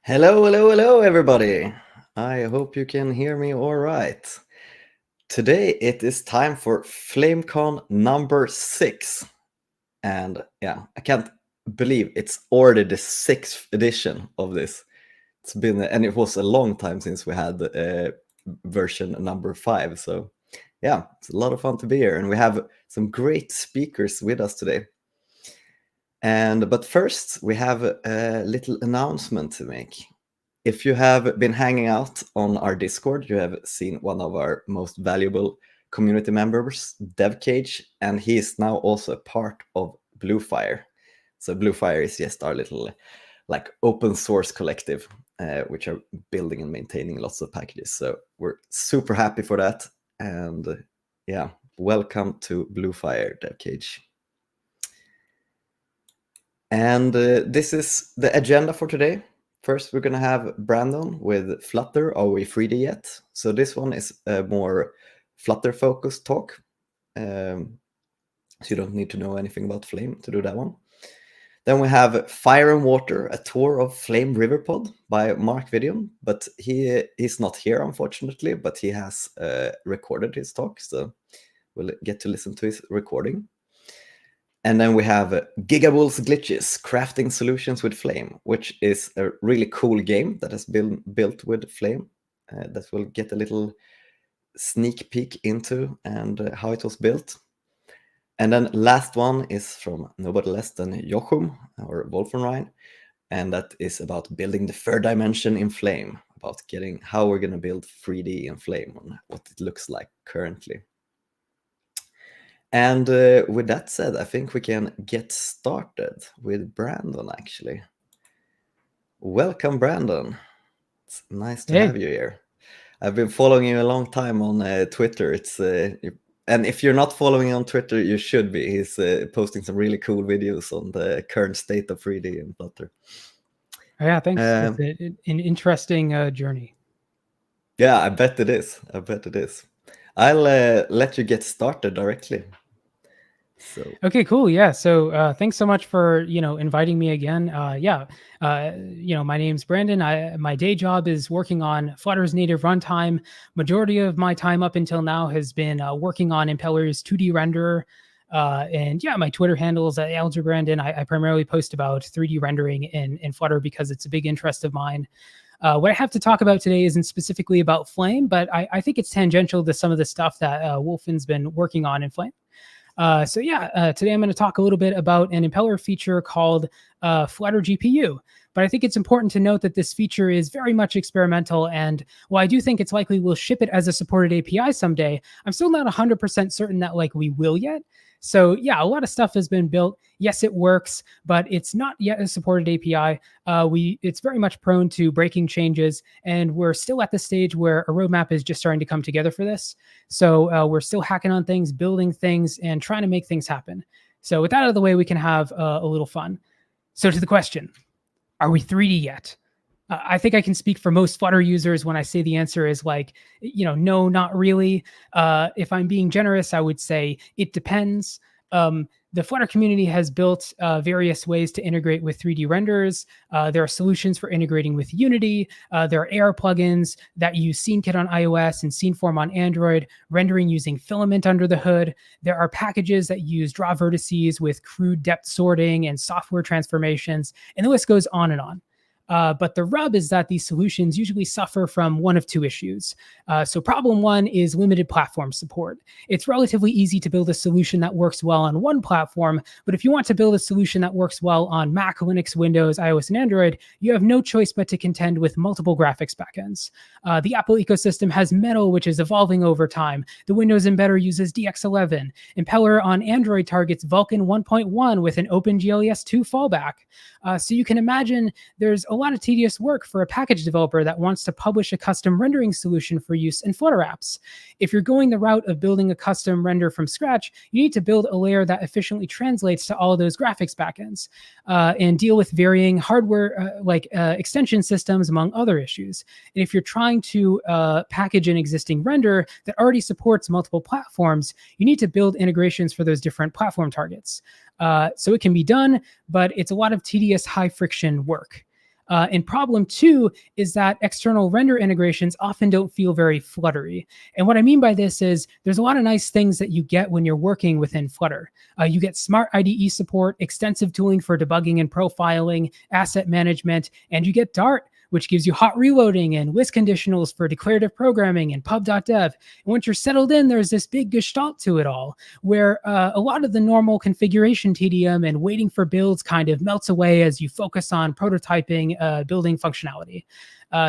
Hello, hello, hello, everybody. I hope you can hear me all right. Today it is time for FlameCon number 6. And yeah, I can't believe it's already the 6th edition of this. And it was a long time since we had version number 5. So yeah, it's a lot of fun to be here. And we have some great speakers with us today. But first, we have a little announcement to make. If you have been hanging out on our Discord, you have seen one of our most valuable community members, DevCage, and he is now also a part of Bluefire. So Bluefire is just our little open source collective, which are building and maintaining lots of packages. So we're super happy for that. And yeah, welcome to Bluefire, DevCage. And this is the agenda for today. First, we're going to have Brandon with Flutter. Are we 3D yet? So this one is a more Flutter-focused talk. So you don't need to know anything about Flame to do that one. Then we have Fire and Water, a tour of Flame Riverpod by Mark Videon. But he's not here, unfortunately, but he has recorded his talk. So we'll get to listen to his recording. And then we have Gigabull's Glitches, Crafting Solutions with Flame, which is a really cool game that has been built with Flame that we'll get a little sneak peek into and how it was built. And then last one is from nobody less than Jochum, or Wolfenrein, and that is about building the third dimension in Flame, about getting how we're going to build 3D in Flame and what it looks like currently. And with that said, I think we can get started with Brandon, actually. Welcome, Brandon. It's nice to have you here. I've been following you a long time on Twitter. And if you're not following on Twitter, you should be. He's posting some really cool videos on the current state of 3D in Flutter. Yeah, thanks. It's an interesting journey. Yeah, I bet it is. I'll let you get started directly. So. Okay, cool. Yeah. So thanks so much for, inviting me again. My name's Brandon. My day job is working on Flutter's native runtime. Majority of my time up until now has been working on Impeller's 2D renderer. My Twitter handle is @AlgerBrandon. I primarily post about 3D rendering in Flutter because it's a big interest of mine. What I have to talk about today isn't specifically about Flame, but I think it's tangential to some of the stuff that Wolfen's been working on in Flame. Today I'm going to talk a little bit about an impeller feature called Flutter GPU. But I think it's important to note that this feature is very much experimental, and while I do think it's likely we'll ship it as a supported API someday, I'm still not 100% certain that we will yet. So yeah, a lot of stuff has been built. Yes, it works, but it's not yet a supported API. It's very much prone to breaking changes, and we're still at the stage where a roadmap is just starting to come together for this. So we're still hacking on things, building things, and trying to make things happen. So with that out of the way, we can have a little fun. So to the question, are we 3D yet? I think I can speak for most Flutter users when I say the answer is no, not really. If I'm being generous, I would say it depends. The Flutter community has built various ways to integrate with 3D renderers. There are solutions for integrating with Unity. There are AR plugins that use SceneKit on iOS and SceneForm on Android, rendering using Filament under the hood. There are packages that use draw vertices with crude depth sorting and software transformations, and the list goes on and on. But the rub is that these solutions usually suffer from one of two issues. So problem one is limited platform support. It's relatively easy to build a solution that works well on one platform, but if you want to build a solution that works well on Mac, Linux, Windows, iOS, and Android, you have no choice but to contend with multiple graphics backends. The Apple ecosystem has Metal, which is evolving over time. The Windows embedder uses DX11. Impeller on Android targets Vulkan 1.1 with an OpenGLES 2 fallback. So you can imagine there's a lot of tedious work for a package developer that wants to publish a custom rendering solution for use in Flutter apps. If you're going the route of building a custom render from scratch, you need to build a layer that efficiently translates to all of those graphics backends and deal with varying hardware extension systems, among other issues. And if you're trying to package an existing render that already supports multiple platforms, you need to build integrations for those different platform targets. So it can be done, but it's a lot of tedious, high friction work. And problem 2 is that external render integrations often don't feel very Fluttery. And what I mean by this is there's a lot of nice things that you get when you're working within Flutter. You get smart IDE support, extensive tooling for debugging and profiling, asset management, and you get Dart, which gives you hot reloading and list conditionals for declarative programming and pub.dev. And once you're settled in, there's this big gestalt to it all, where a lot of the normal configuration tedium and waiting for builds kind of melts away as you focus on prototyping, building functionality.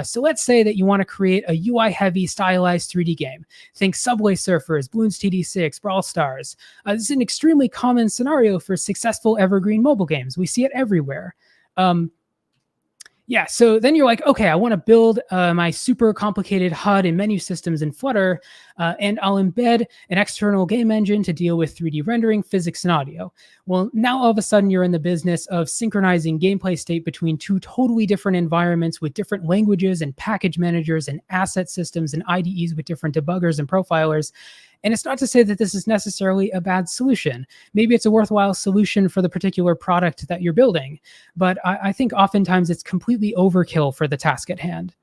So let's say that you want to create a UI-heavy stylized 3D game. Think Subway Surfers, Bloons TD6, Brawl Stars. This is an extremely common scenario for successful evergreen mobile games. We see it everywhere. Yeah, so then you're like, okay, I want to build my super complicated HUD and menu systems in Flutter, and I'll embed an external game engine to deal with 3D rendering, physics, and audio. Well, now all of a sudden you're in the business of synchronizing gameplay state between two totally different environments with different languages and package managers and asset systems and IDEs with different debuggers and profilers. And it's not to say that this is necessarily a bad solution. Maybe it's a worthwhile solution for the particular product that you're building, but I think oftentimes it's completely overkill for the task at hand.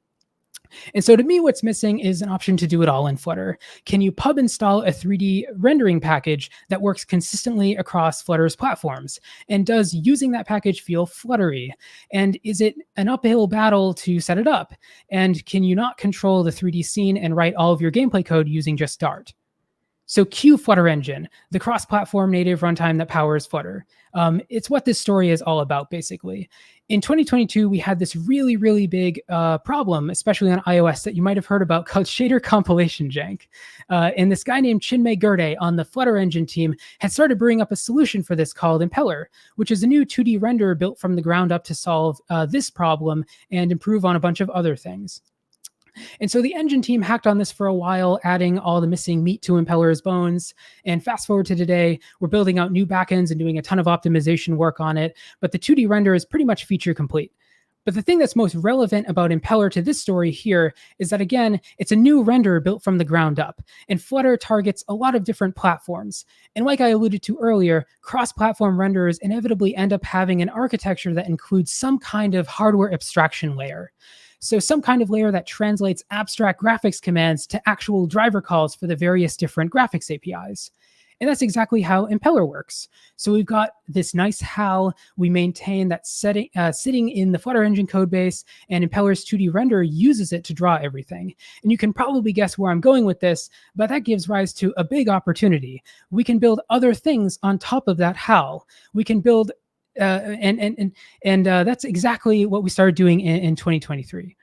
And so to me, what's missing is an option to do it all in Flutter. Can you pub install a 3D rendering package that works consistently across Flutter's platforms? And does using that package feel Fluttery? And is it an uphill battle to set it up? And can you not control the 3D scene and write all of your gameplay code using just Dart? So Q Flutter Engine, the cross-platform native runtime that powers Flutter. It's what this story is all about, basically. In 2022, we had this really, really big problem, especially on iOS, that you might have heard about called shader compilation jank. And this guy named Chinmay Gurde on the Flutter Engine team had started bringing up a solution for this called Impeller, which is a new 2D renderer built from the ground up to solve this problem and improve on a bunch of other things. And so the engine team hacked on this for a while, adding all the missing meat to Impeller's bones. And fast forward to today, we're building out new backends and doing a ton of optimization work on it. But the 2D render is pretty much feature complete. But the thing that's most relevant about Impeller to this story here is that, again, it's a new renderer built from the ground up. And Flutter targets a lot of different platforms. And like I alluded to earlier, cross-platform renderers inevitably end up having an architecture that includes some kind of hardware abstraction layer. So some kind of layer that translates abstract graphics commands to actual driver calls for the various different graphics APIs. And that's exactly how Impeller works. So we've got this nice HAL we maintain that's sitting in the Flutter Engine codebase, and Impeller's 2D renderer uses it to draw everything. And you can probably guess where I'm going with this, but that gives rise to a big opportunity. We can build other things on top of that HAL. We can build that's exactly what we started doing in 2023.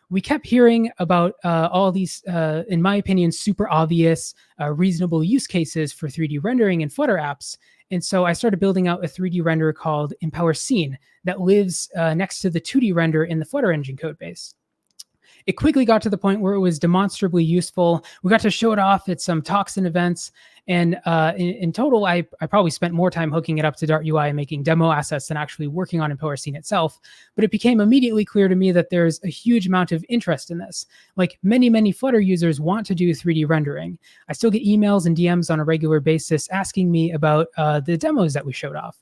We kept hearing about all these, in my opinion, super obvious, reasonable use cases for 3D rendering in Flutter apps. And so I started building out a 3D renderer called Impeller Scene that lives next to the 2D render in the Flutter Engine codebase. It quickly got to the point where it was demonstrably useful. We got to show it off at some talks and events. And in total, I probably spent more time hooking it up to Dart UI and making demo assets than actually working on Impeller Scene itself. But it became immediately clear to me that there's a huge amount of interest in this. Like many, many Flutter users want to do 3D rendering. I still get emails and DMs on a regular basis asking me about the demos that we showed off.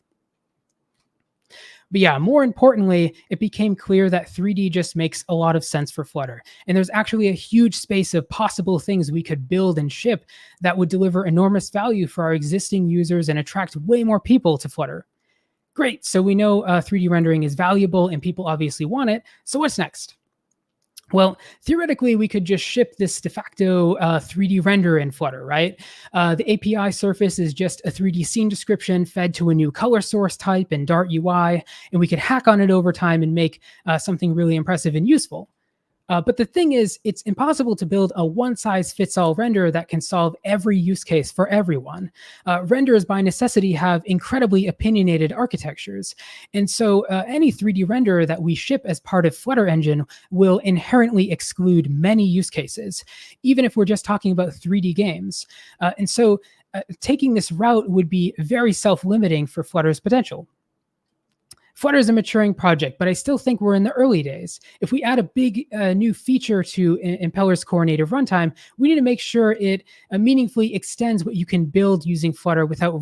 But yeah, more importantly, it became clear that 3D just makes a lot of sense for Flutter. And there's actually a huge space of possible things we could build and ship that would deliver enormous value for our existing users and attract way more people to Flutter. Great, so we know 3D rendering is valuable and people obviously want it. So what's next? Well, theoretically, we could just ship this de facto 3D renderer in Flutter, right? The API surface is just a 3D scene description fed to a new color source type in Dart UI, and we could hack on it over time and make something really impressive and useful. But the thing is, it's impossible to build a one-size-fits-all renderer that can solve every use case for everyone. Renderers, by necessity, have incredibly opinionated architectures. And so any 3D renderer that we ship as part of Flutter Engine will inherently exclude many use cases, even if we're just talking about 3D games. And so taking this route would be very self-limiting for Flutter's potential. Flutter is a maturing project, but I still think we're in the early days. If we add a big new feature to Impeller's core native runtime, we need to make sure it meaningfully extends what you can build using Flutter without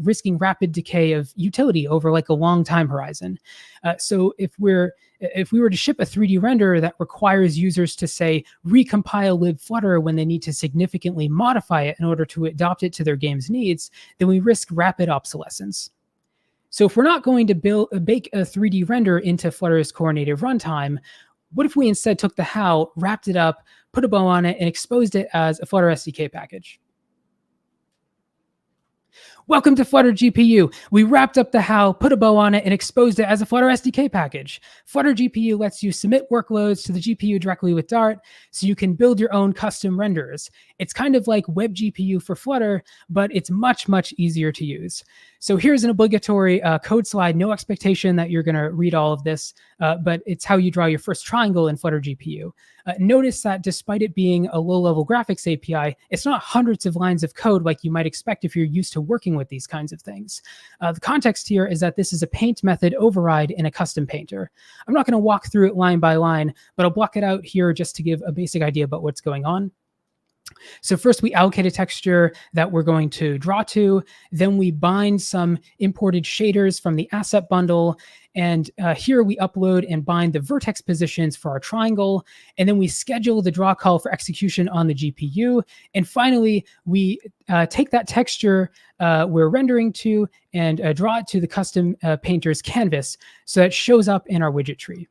risking rapid decay of utility over like a long time horizon. So if we were to ship a 3D renderer that requires users to, say, recompile libflutter when they need to significantly modify it in order to adopt it to their game's needs, then we risk rapid obsolescence. So if we're not going to bake a 3D render into Flutter's core native runtime, what if we instead took the how, wrapped it up, put a bow on it, and exposed it as a Flutter SDK package? Welcome to Flutter GPU. We wrapped up the how, put a bow on it, and exposed it as a Flutter SDK package. Flutter GPU lets you submit workloads to the GPU directly with Dart, so you can build your own custom renders. It's kind of like Web GPU for Flutter, but it's much, much easier to use. So here's an obligatory code slide. No expectation that you're going to read all of this, but it's how you draw your first triangle in Flutter GPU. Notice that despite it being a low-level graphics API, it's not hundreds of lines of code like you might expect if you're used to working with these kinds of things. The context here is that this is a paint method override in a custom painter. I'm not going to walk through it line by line, but I'll block it out here just to give a basic idea about what's going on. So first we allocate a texture that we're going to draw to, then we bind some imported shaders from the asset bundle, and here we upload and bind the vertex positions for our triangle, and then we schedule the draw call for execution on the GPU, and finally we take that texture we're rendering to and draw it to the custom painter's canvas so that it shows up in our widget tree.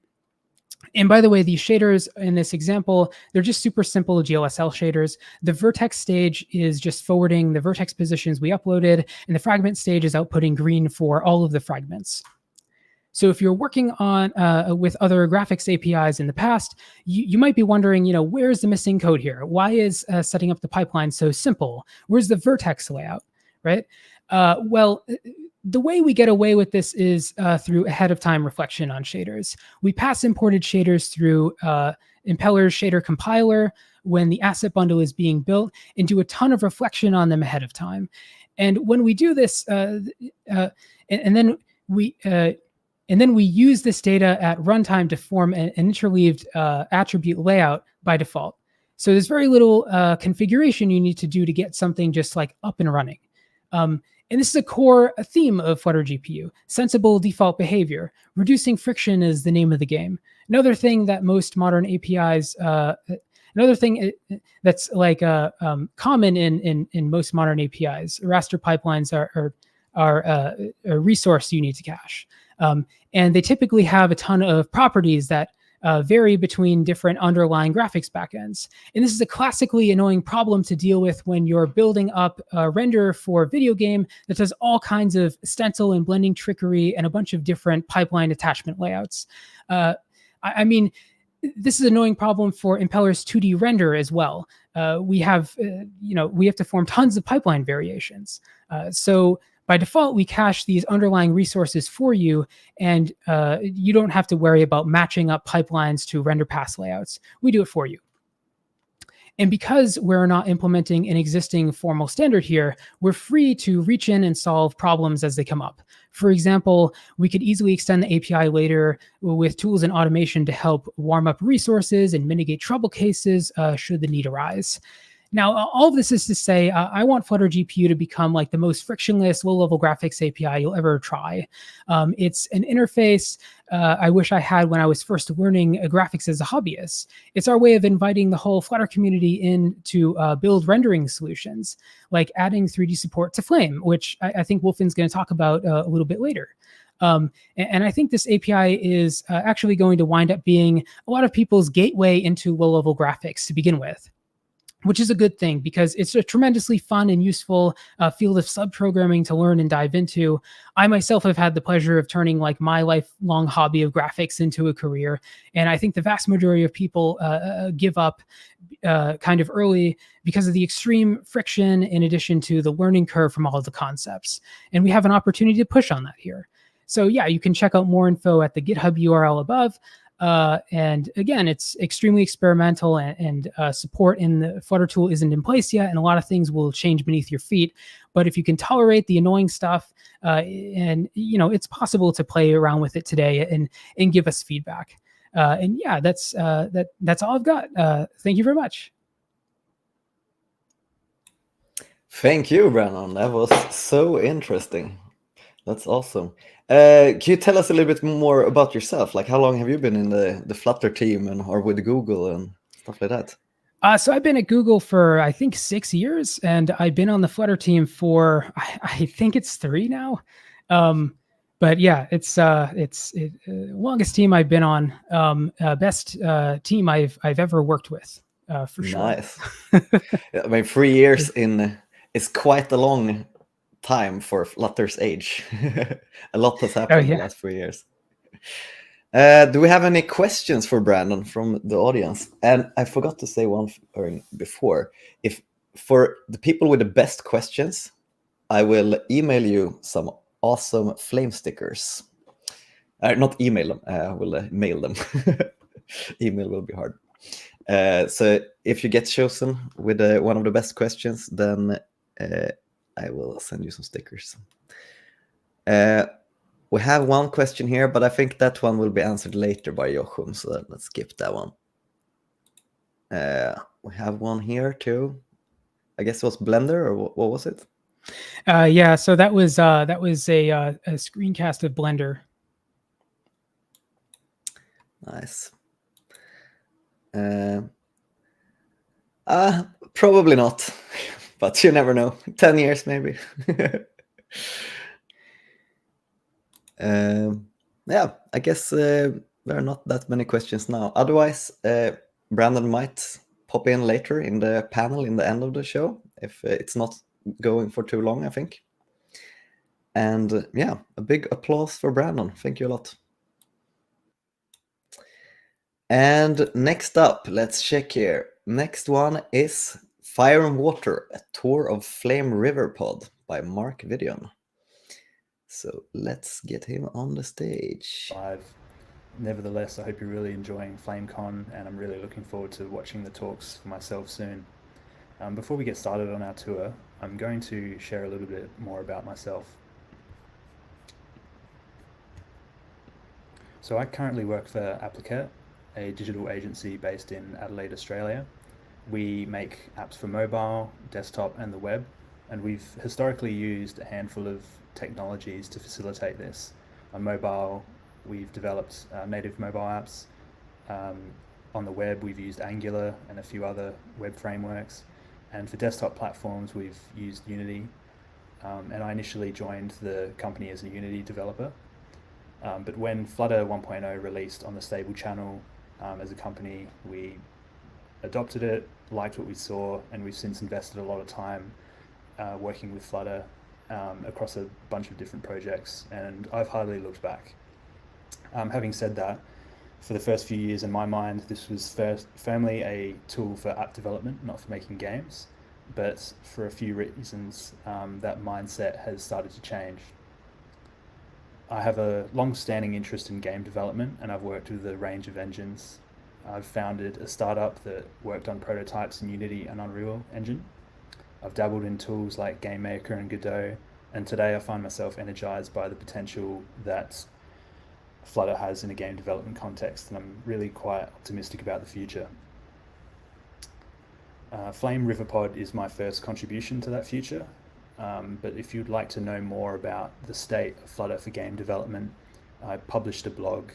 And by the way, these shaders in this example, they're just super simple GLSL shaders. The vertex stage is just forwarding the vertex positions we uploaded, and the fragment stage is outputting green for all of the fragments. So if you're working on with other graphics APIs in the past, you might be wondering, where's the missing code here? Why is setting up the pipeline so simple? Where's the vertex layout, right? Well, the way we get away with this is through ahead of time reflection on shaders. We pass imported shaders through Impeller's shader compiler when the asset bundle is being built and do a ton of reflection on them ahead of time. And when we do this, and then we use this data at runtime to form an interleaved attribute layout by default. So there's very little configuration you need to do to get something just like up and running. And this is a core theme of Flutter GPU, sensible default behavior. Reducing friction is the name of the game. Another thing that most modern APIs, another thing that's like common in most modern APIs, raster pipelines are a resource you need to cache. And they typically have a ton of properties that vary between different underlying graphics backends. And this is a classically annoying problem to deal with when you're building up a render for a video game that does all kinds of stencil and blending trickery and a bunch of different pipeline attachment layouts. I mean, this is an annoying problem for Impeller's 2D render as well. We have to form tons of pipeline variations. So by default, we cache these underlying resources for you, and you don't have to worry about matching up pipelines to render pass layouts. We do it for you. And because we're not implementing an existing formal standard here, we're free to reach in and solve problems as they come up. For example, we could easily extend the API later with tools and automation to help warm up resources and mitigate trouble cases should the need arise. Now, all of this is to say, I want Flutter GPU to become like the most frictionless low-level graphics API you'll ever try. It's an interface I wish I had when I was first learning graphics as a hobbyist. It's our way of inviting the whole Flutter community in to build rendering solutions, like adding 3D support to Flame, which I think Wolfen's going to talk about a little bit later. And I think this API is actually going to wind up being a lot of people's gateway into low-level graphics to begin with, which is a good thing because it's a tremendously fun and useful field of subprogramming to learn and dive into. I myself have had the pleasure of turning like my lifelong hobby of graphics into a career. And I think the vast majority of people give up kind of early because of the extreme friction in addition to the learning curve from all of the concepts. And we have an opportunity to push on that here. So yeah, you can check out more info at the GitHub URL above. And again, it's extremely experimental and support in the Flutter tool isn't in place yet. And a lot of things will change beneath your feet. But if you can tolerate the annoying stuff, and it's possible to play around with it today and give us feedback. And yeah, that's all I've got. Thank you very much. Thank you, Brandon. That was so interesting. That's awesome. Can you tell us a little bit more about yourself? Like, how long have you been in the Flutter team or with Google and stuff like that? So I've been at Google for, I think, 6 years, and I've been on the Flutter team for, I think it's 3 now. But yeah, it's longest team I've been on, best team I've ever worked with, for sure. Nice. I mean, 3 years is quite a long time for Flutter's age. A lot has happened in the last 3 years. Do we have any questions for Brandon from the audience? And I forgot to say one thing before. If for the people with the best questions, I will email you some awesome flame stickers. Not email them. I will mail them. Email will be hard. So if you get chosen with one of the best questions, then I will send you some stickers. We have one question here, but I think that one will be answered later by Jochum, so let's skip that one. We have one here too. I guess it was Blender, or what was it? Yeah, so that was a screencast of Blender. Nice. Probably not, but you never know. 10 years maybe. Yeah, I guess there are not that many questions now. Otherwise, Brandon might pop in later in the panel in the end of the show if it's not going for too long, I think. And yeah, a big applause for Brandon. Thank you a lot. And next up, let's check here. Next one is Fire and Water, a tour of Flame Riverpod by Mark Videon. So let's get him on the stage. Nevertheless, I hope you're really enjoying FlameCon, and I'm really looking forward to watching the talks for myself soon. Before we get started on our tour, I'm going to share a little bit more about myself. So I currently work for Applicat, a digital agency based in Adelaide, Australia. We make apps for mobile, desktop, and the web, and we've historically used a handful of technologies to facilitate this. On mobile, we've developed native mobile apps. On the web, we've used Angular and a few other web frameworks. And for desktop platforms, we've used Unity. And I initially joined the company as a Unity developer. But when Flutter 1.0 released on the stable channel, as a company, we adopted it, liked what we saw, and we've since invested a lot of time working with Flutter across a bunch of different projects, and I've hardly looked back. Having said that, for the first few years in my mind, this was firmly a tool for app development, not for making games, but for a few reasons, that mindset has started to change. I have a long-standing interest in game development, and I've worked with a range of engines. I've founded a startup that worked on prototypes in Unity and Unreal Engine. I've dabbled in tools like GameMaker and Godot, and today I find myself energized by the potential that Flutter has in a game development context, and I'm really quite optimistic about the future. Flame Riverpod is my first contribution to that future, but if you'd like to know more about the state of Flutter for game development, I published a blog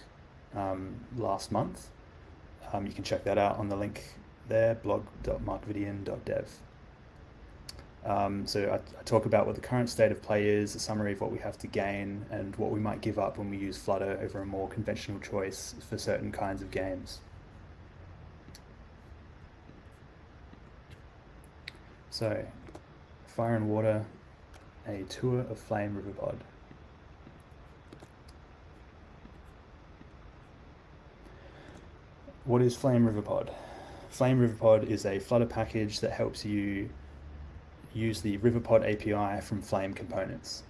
last month. You can check that out on the link there, blog.markvideon.dev. So I talk about what the current state of play is, a summary of what we have to gain, and what we might give up when we use Flutter over a more conventional choice for certain kinds of games. So, Fire and Water, a tour of Flame Riverpod. What is Flame Riverpod? Flame Riverpod is a Flutter package that helps you use the Riverpod API from Flame components.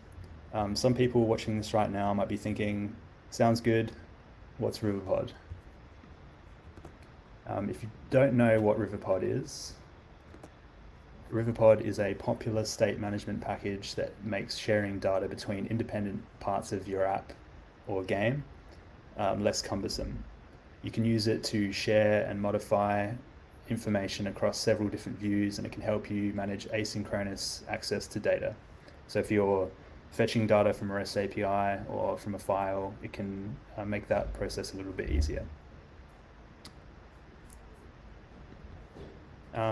Some people watching this right now might be thinking, sounds good, what's Riverpod? If you don't know what Riverpod is, Riverpod is a popular state management package that makes sharing data between independent parts of your app or game less cumbersome. You can use it to share and modify information across several different views, and it can help you manage asynchronous access to data. So if you're fetching data from a REST API or from a file, it can make that process a little bit easier.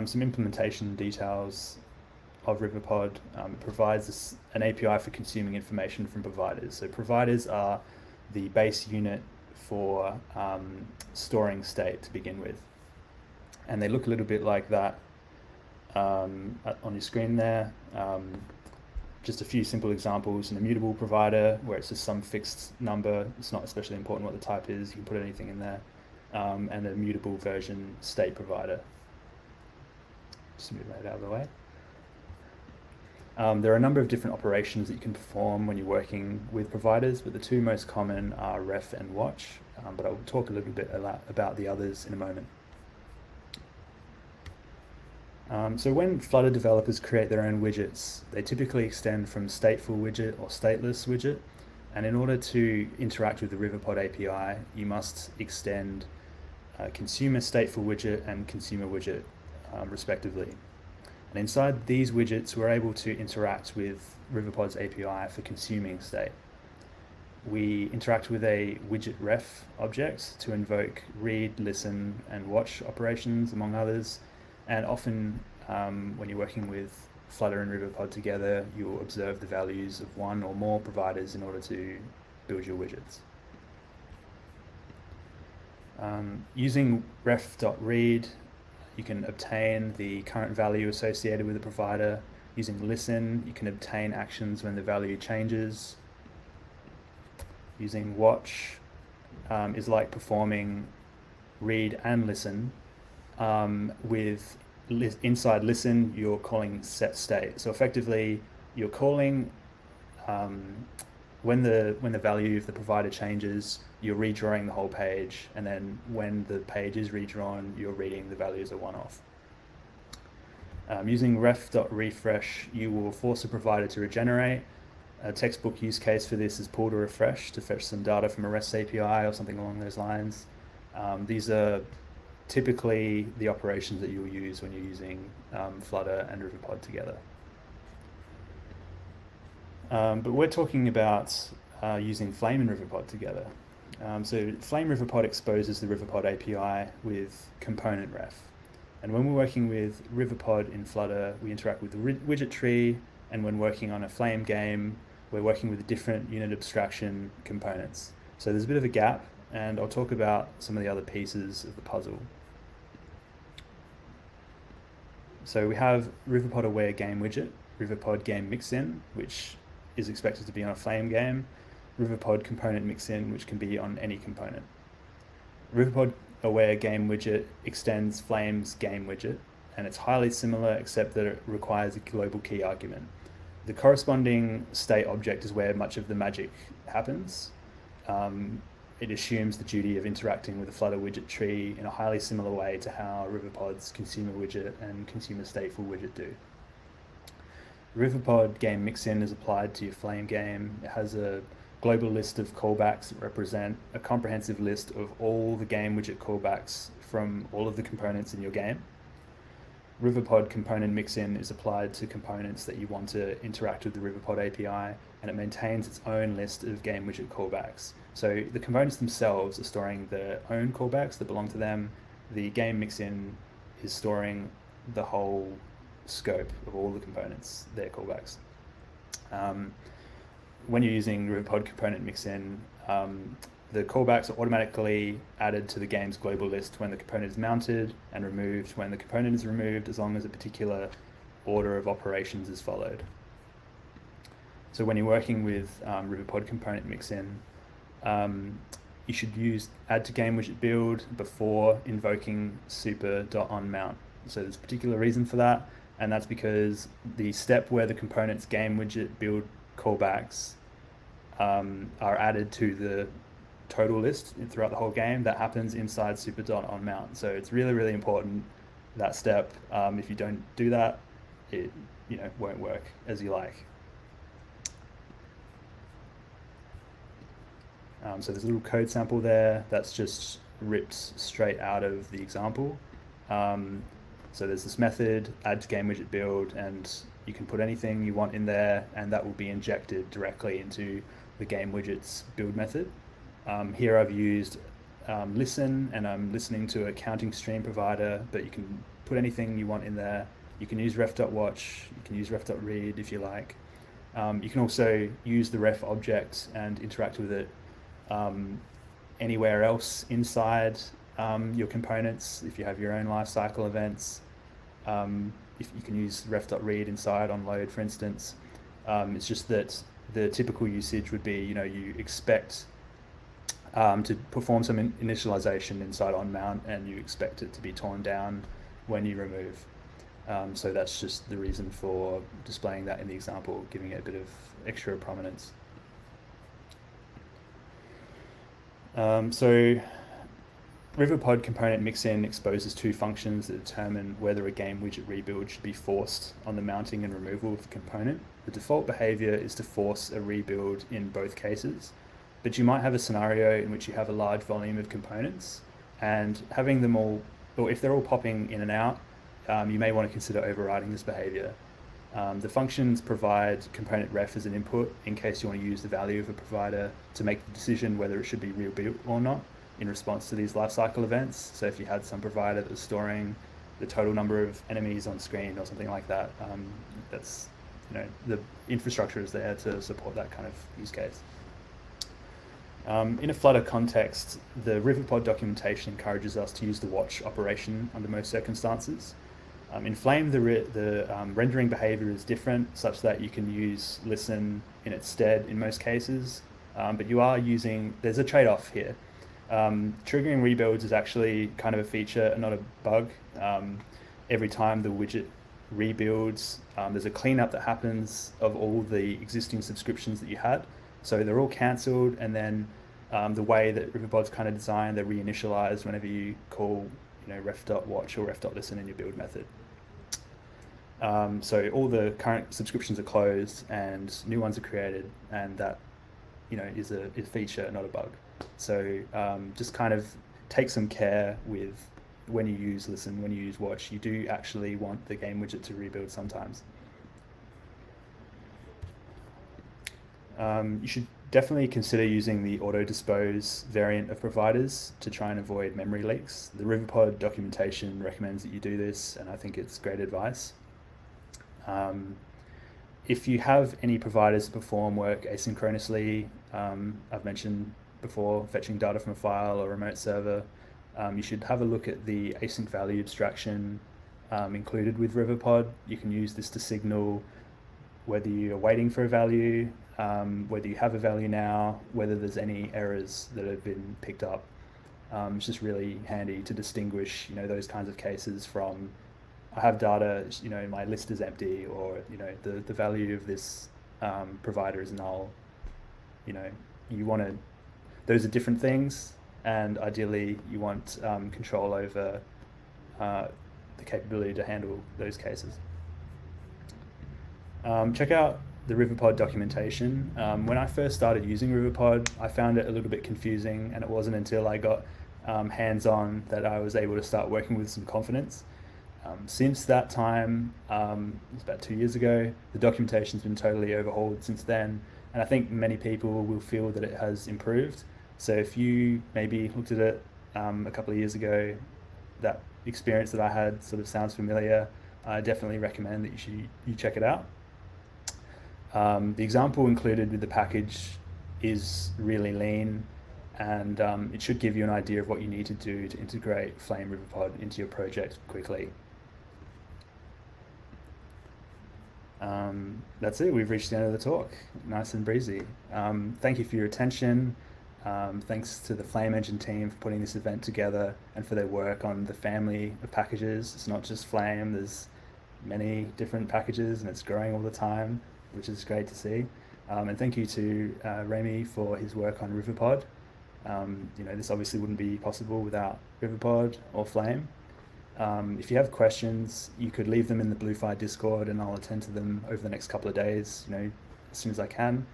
Some implementation details of Riverpod. It provides an API for consuming information from providers. So providers are the base unit for storing state to begin with. And they look a little bit like that on your screen there. Just a few simple examples: an immutable provider, where it's just some fixed number. It's not especially important what the type is. You can put anything in there. And a mutable version state provider. Just move that out of the way. There are a number of different operations that you can perform when you're working with providers, but the two most common are ref and watch. But I'll talk a little bit about the others in a moment. So when Flutter developers create their own widgets, they typically extend from stateful widget or stateless widget. And in order to interact with the Riverpod API, you must extend consumer stateful widget and consumer widget respectively. And inside these widgets, we're able to interact with Riverpod's API for consuming state. We interact with a widget ref object to invoke read, listen, and watch operations, among others. And often when you're working with Flutter and Riverpod together, you'll observe the values of one or more providers in order to build your widgets. Using ref.read, you can obtain the current value associated with the provider. Using listen, you can obtain actions when the value changes. Using watch is like performing read and listen. With inside listen, you're calling set state. So effectively, you're calling when the value of the provider changes, you're redrawing the whole page, and then when the page is redrawn, you're reading the value as a one-off. Using ref.refresh, you will force a provider to regenerate. A textbook use case for this is pull to refresh to fetch some data from a REST API or something along those lines. These are typically the operations that you'll use when you're using Flutter and Riverpod together. But we're talking about using Flame and Riverpod together. So Flame Riverpod exposes the Riverpod API with component ref. And when we're working with Riverpod in Flutter, we interact with the widget tree, and when working on a Flame game, we're working with different unit abstraction components. So there's a bit of a gap, and I'll talk about some of the other pieces of the puzzle. So we have Riverpod aware game widget, Riverpod game Mixin, which is expected to be on a Flame game, Riverpod component Mixin, which can be on any component. Riverpod aware game widget extends Flame's game widget, and it's highly similar except that it requires a global key argument. The corresponding state object is where much of the magic happens. It assumes the duty of interacting with the Flutter widget tree in a highly similar way to how Riverpod's consumer widget and consumer stateful widget do. Riverpod game Mixin is applied to your Flame game. It has a global list of callbacks that represent a comprehensive list of all the game widget callbacks from all of the components in your game. Riverpod component Mixin is applied to components that you want to interact with the Riverpod API, and it maintains its own list of game widget callbacks. So the components themselves are storing their own callbacks that belong to them. The game Mixin is storing the whole scope of all the components, their callbacks. When you're using Riverpod component Mixin, the callbacks are automatically added to the game's global list when the component is mounted, and removed when the component is removed, as long as a particular order of operations is followed. So when you're working with Riverpod component Mixin, you should use add to game widget build before invoking super.onMount. So there's a particular reason for that, and that's because the step where the component's game widget build callbacks are added to the total list throughout the whole game, that happens inside super.onMount. So it's really, really important, that step. If you don't do that, it won't work as you like. So there's a little code sample there that's just ripped straight out of the example. So there's this method, add to game widget build, and you can put anything you want in there, and that will be injected directly into the game widget's build method. Here I've used listen, and I'm listening to a counting stream provider, but you can put anything you want in there. You can use ref.watch, you can use ref.read if you like. You can also use the ref object and interact with it anywhere else inside your components. If you have your own lifecycle events, if you can use ref.read inside on load, for instance. It's just that the typical usage would be, you expect to perform some initialization inside on mount, and you expect it to be torn down when you remove. So that's just the reason for displaying that in the example, giving it a bit of extra prominence. So Riverpod component Mixin exposes two functions that determine whether a game widget rebuild should be forced on the mounting and removal of the component. The default behavior is to force a rebuild in both cases, but you might have a scenario in which you have a large volume of components, and having them all, or if they're all popping in and out, you may want to consider overriding this behavior. The functions provide component ref as an input in case you want to use the value of a provider to make the decision whether it should be rebuilt or not in response to these lifecycle events. So if you had some provider that was storing the total number of enemies on screen or something like that, that's, the infrastructure is there to support that kind of use case. In a Flutter context, the Riverpod documentation encourages us to use the watch operation under most circumstances. In Flame, the rendering behavior is different, such that you can use listen in its stead in most cases, but you are using, there's a trade-off here. Triggering rebuilds is actually kind of a feature and not a bug. Every time the widget rebuilds, there's a cleanup that happens of all the existing subscriptions that you had. So they're all cancelled, and then the way that Riverpod's kind of designed, they're reinitialized whenever you call ref.watch or ref.listen in your build method. So all the current subscriptions are closed and new ones are created, and that is a feature, not a bug. So just kind of take some care with when you use listen, when you use watch. You do actually want the game widget to rebuild sometimes. You should definitely consider using the auto dispose variant of providers to try and avoid memory leaks. The Riverpod documentation recommends that you do this, and I think it's great advice. If you have any providers that perform work asynchronously, I've mentioned before fetching data from a file or remote server, you should have a look at the async value abstraction included with Riverpod. You can use this to signal whether you're waiting for a value, whether you have a value now, whether there's any errors that have been picked up. It's just really handy to distinguish, those kinds of cases from, I have data, my list is empty, or, the value of this provider is null. You want to, those are different things, and ideally you want control over the capability to handle those cases. Check out the Riverpod documentation. When I first started using Riverpod, I found it a little bit confusing, and it wasn't until I got hands-on that I was able to start working with some confidence. Since that time, it's about 2 years ago, the documentation's been totally overhauled since then, and I think many people will feel that it has improved. So if you maybe looked at it a couple of years ago, that experience that I had sort of sounds familiar, I definitely recommend that you check it out. The example included with the package is really lean, and it should give you an idea of what you need to do to integrate Flame Riverpod into your project quickly. That's it. We've reached the end of the talk. Nice and breezy. Thank you for your attention. Thanks to the Flame Engine team for putting this event together and for their work on the family of packages. It's not just Flame. There's many different packages, and it's growing all the time, which is great to see. And thank you to Remy for his work on Riverpod. This obviously wouldn't be possible without Riverpod or Flame. If you have questions, you could leave them in the Bluefire Discord, and I'll attend to them over the next couple of days, as soon as I can.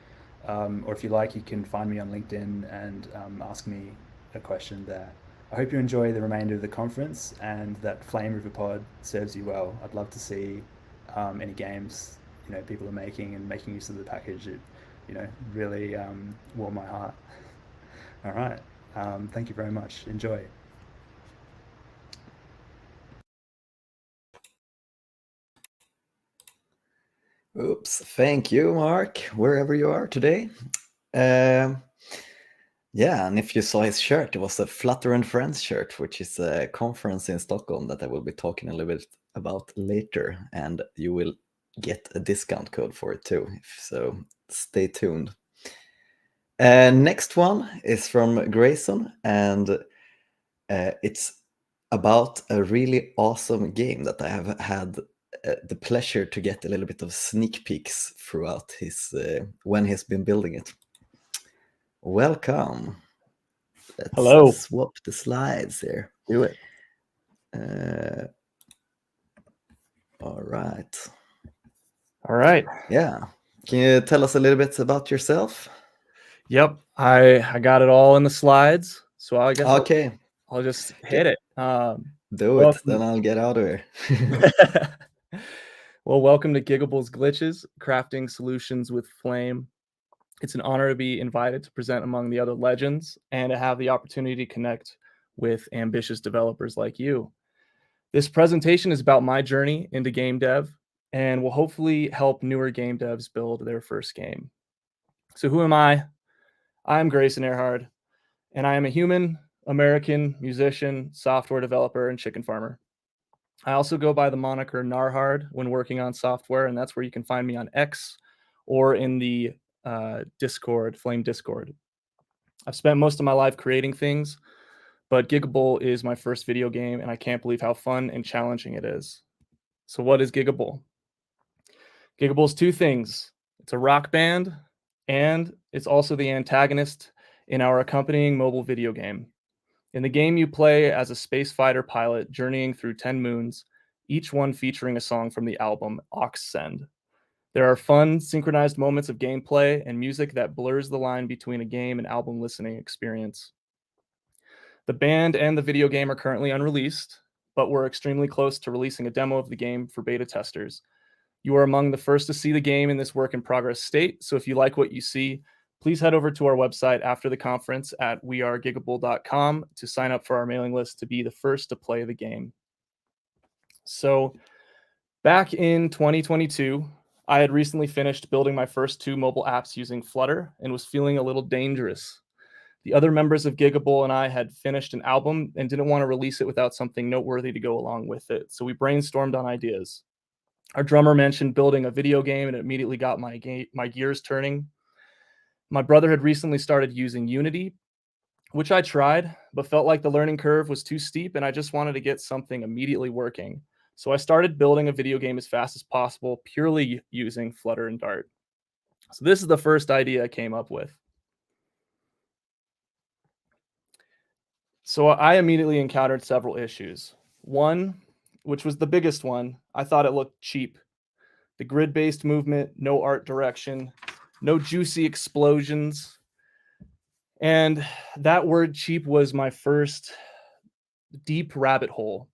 Or if you like, you can find me on LinkedIn and ask me a question there. I hope you enjoy the remainder of the conference and that Flame Riverpod serves you well. I'd love to see any games people are making and making use of the package. It really warmed my heart. All right. Thank you very much. Enjoy. Oops. Thank you, Mark, wherever you are today. Yeah, and if you saw his shirt, it was a Flutter and Friends shirt, which is a conference in Stockholm that I will be talking a little bit about later, and you will get a discount code for it too, so stay tuned. Next one is from Grayson, and it's about a really awesome game that I have had the pleasure to get a little bit of sneak peeks throughout his when he's been building it. Welcome. Let's Hello. swap the slides here. Do it. All right. All right. Yeah. Can you tell us a little bit about yourself? Yep. I got it all in the slides. So I guess Okay. I'll just hit it. Do it. Then I'll get out of here. Well, welcome to Gigabull's Glitches, crafting solutions with Flame. It's an honor to be invited to present among the other legends and to have the opportunity to connect with ambitious developers like you. This presentation is about my journey into game dev and will hopefully help newer game devs build their first game. So who am I? I'm Grayson Erhard, and I am a human, American musician, software developer, and chicken farmer. I also go by the moniker Narhard when working on software, and that's where you can find me on X or in the Discord, Flame Discord. I've spent most of my life creating things, but Gigabull is my first video game, and I can't believe how fun and challenging it is. So what is Gigabull? Gigabull's two things. It's a rock band, and it's also the antagonist in our accompanying mobile video game. In the game, you play as a space fighter pilot journeying through 10 moons, each one featuring a song from the album Oxsend. There are fun, synchronized moments of gameplay and music that blurs the line between a game and album listening experience. The band and the video game are currently unreleased, but we're extremely close to releasing a demo of the game for beta testers. You are among the first to see the game in this work in progress state, so if you like what you see, please head over to our website after the conference at wearegigabull.com to sign up for our mailing list to be the first to play the game. So back in 2022, I had recently finished building my first 2 mobile apps using Flutter and was feeling a little dangerous. The other members of Gigabull and I had finished an album and didn't want to release it without something noteworthy to go along with it, so we brainstormed on ideas. Our drummer mentioned building a video game, and it immediately got my gears turning. My brother had recently started using Unity, which I tried, but felt like the learning curve was too steep, and I just wanted to get something immediately working. So I started building a video game as fast as possible, purely using Flutter and Dart. So this is the first idea I came up with. So I immediately encountered several issues. One, which was the biggest one, I thought it looked cheap. The grid-based movement, no art direction, no juicy explosions. And that word cheap was my first deep rabbit hole.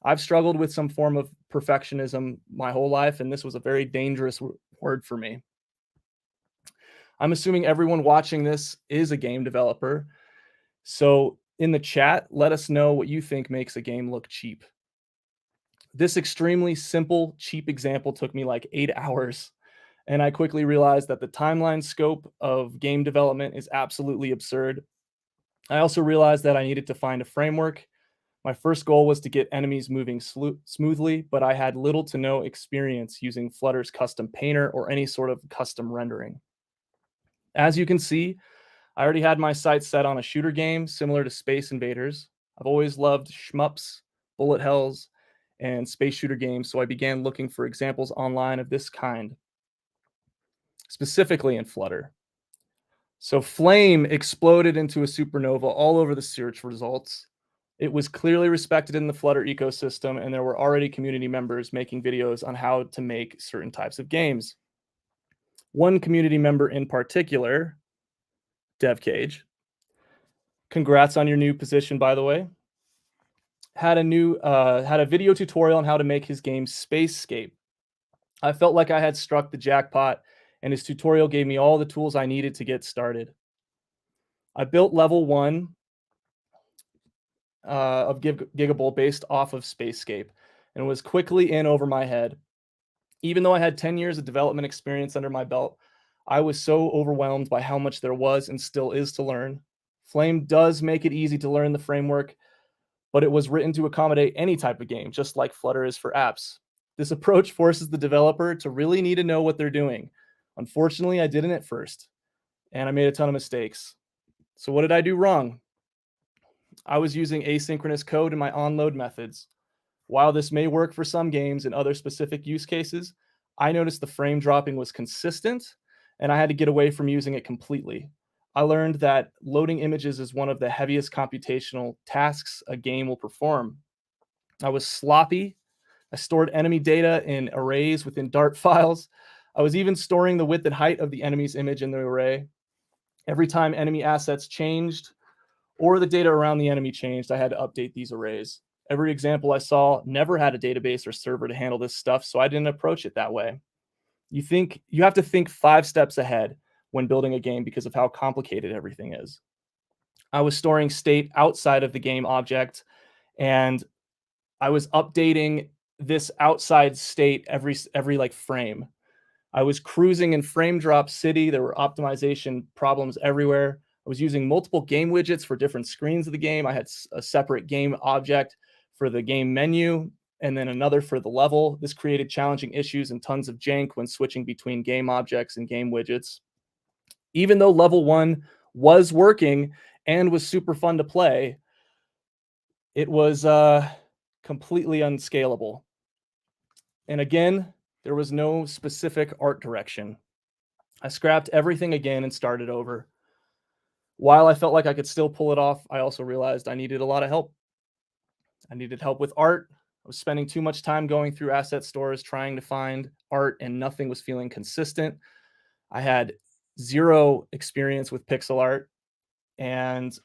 I've struggled with some form of perfectionism my whole life, and this was a very dangerous word for me. I'm assuming everyone watching this is a game developer. So in the chat, let us know what you think makes a game look cheap. This extremely simple, cheap example took me like 8 hours. And I quickly realized that the timeline scope of game development is absolutely absurd. I also realized that I needed to find a framework. My first goal was to get enemies moving smoothly, but I had little to no experience using Flutter's custom painter or any sort of custom rendering. As you can see, I already had my sights set on a shooter game similar to Space Invaders. I've always loved shmups, bullet hells, and space shooter games, so I began looking for examples online of this kind, specifically in Flutter. So Flame exploded into a supernova all over the search results. It was clearly respected in the Flutter ecosystem, and there were already community members making videos on how to make certain types of games. One community member in particular, DevCage, congrats on your new position, by the way, had a video tutorial on how to make his game Spacescape. I felt like I had struck the jackpot, and his tutorial gave me all the tools I needed to get started. I built level 1 of Gigabull based off of Spacescape and was quickly in over my head. Even though I had 10 years of development experience under my belt, I was so overwhelmed by how much there was and still is to learn. Flame does make it easy to learn the framework, but it was written to accommodate any type of game, just like Flutter is for apps. This approach forces the developer to really need to know what they're doing. Unfortunately, I didn't at first, and I made a ton of mistakes. So what did I do wrong? I was using asynchronous code in my onload methods. While this may work for some games and other specific use cases, I noticed the frame dropping was consistent, and I had to get away from using it completely. I learned that loading images is one of the heaviest computational tasks a game will perform. I was sloppy. I stored enemy data in arrays within Dart files. I was even storing the width and height of the enemy's image in the array. Every time enemy assets changed or the data around the enemy changed, I had to update these arrays. Every example I saw never had a database or server to handle this stuff, so I didn't approach it that way. You have to think 5 steps ahead when building a game because of how complicated everything is. I was storing state outside of the game object, and I was updating this outside state every like frame. I was cruising in frame drop city. There were optimization problems everywhere. I was using multiple game widgets for different screens of the game. I had a separate game object for the game menu and then another for the level. This created challenging issues and tons of jank when switching between game objects and game widgets. Even though level 1 was working and was super fun to play, it was completely unscalable. And again, there was no specific art direction. I scrapped everything again and started over. While I felt like I could still pull it off, I also realized I needed a lot of help. I needed help with art. I was spending too much time going through asset stores trying to find art, and nothing was feeling consistent. I had 0 experience with pixel art, and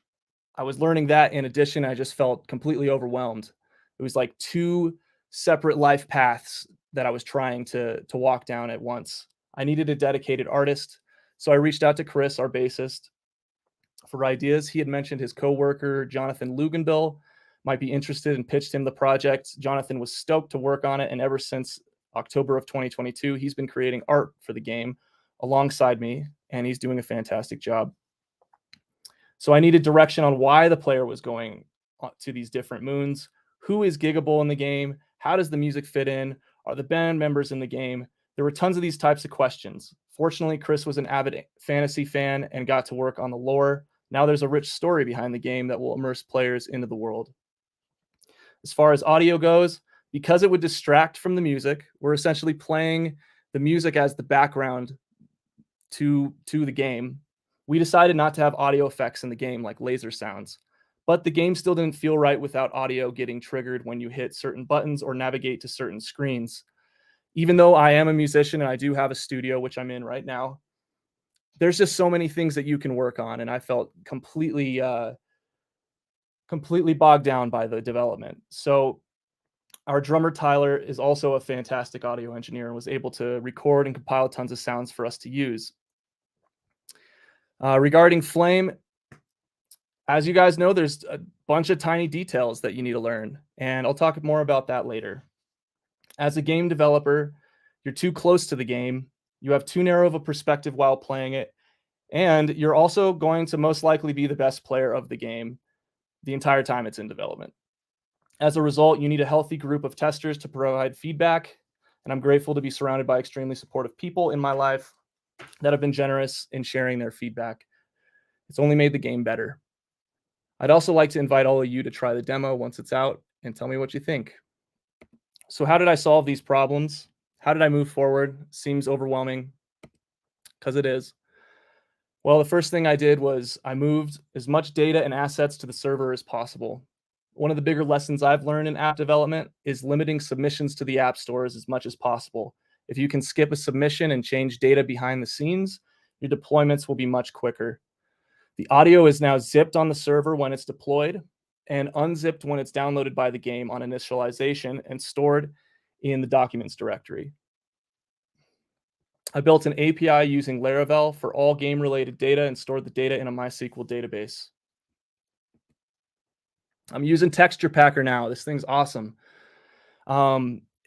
I was learning that. In addition, I just felt completely overwhelmed. It was like 2 separate life paths that I was trying to walk down at once. I needed a dedicated artist, so I reached out to Chris, our bassist, for ideas. He had mentioned his coworker, Jonathan Luganbill, might be interested and pitched him the project. Jonathan was stoked to work on it, and ever since October of 2022, he's been creating art for the game alongside me, and he's doing a fantastic job. So I needed direction on why the player was going to these different moons. Who is Gigabull in the game? How does the music fit in? Are the band members in the game? There were tons of these types of questions. Fortunately, Chris was an avid fantasy fan and got to work on the lore. Now there's a rich story behind the game that will immerse players into the world. As far as audio goes, because it would distract from the music, we're essentially playing the music as the background to the game. We decided not to have audio effects in the game like laser sounds, but the game still didn't feel right without audio getting triggered when you hit certain buttons or navigate to certain screens. Even though I am a musician and I do have a studio, which I'm in right now, there's just so many things that you can work on, and I felt completely bogged down by the development. So our drummer Tyler is also a fantastic audio engineer and was able to record and compile tons of sounds for us to use. Regarding Flame, as you guys know, there's a bunch of tiny details that you need to learn, and I'll talk more about that later. As a game developer, you're too close to the game, you have too narrow of a perspective while playing it, and you're also going to most likely be the best player of the game the entire time it's in development. As a result, you need a healthy group of testers to provide feedback, and I'm grateful to be surrounded by extremely supportive people in my life that have been generous in sharing their feedback. It's only made the game better. I'd also like to invite all of you to try the demo once it's out and tell me what you think. So how did I solve these problems? How did I move forward? Seems overwhelming, because it is. Well, the first thing I did was I moved as much data and assets to the server as possible. one of the bigger lessons I've learned in app development is limiting submissions to the app stores as much as possible. If you can skip a submission and change data behind the scenes, your deployments will be much quicker. The audio is now zipped on the server when it's deployed and unzipped when it's downloaded by the game on initialization and stored in the documents directory. I built an API using Laravel for all game-related data and stored the data in a MySQL database. I'm using Texture Packer now. This thing's awesome.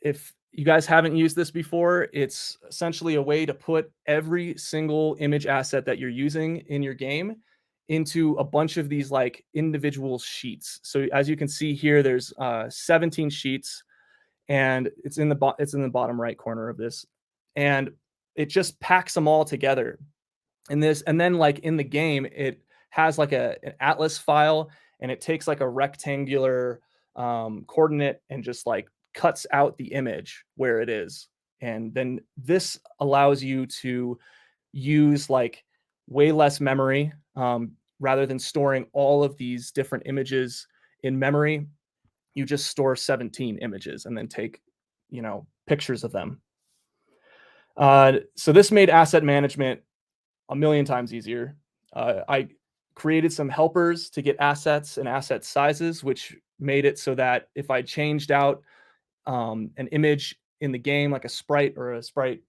If you guys haven't used this before, it's essentially a way to put every single image asset that you're using in your game into a bunch of these like individual sheets. So as you can see here, there's 17 sheets, and it's in the bottom right corner of this, and it just packs them all together in this. And then like in the game, it has like an atlas file, and it takes like a rectangular coordinate and just like cuts out the image where it is. And then this allows you to use like way less memory. Rather than storing all of these different images in memory, you just store 17 images and then take, pictures of them. So this made asset management a million times easier. I created some helpers to get assets and asset sizes, which made it so that if I changed out an image in the game, like a sprite or a sprite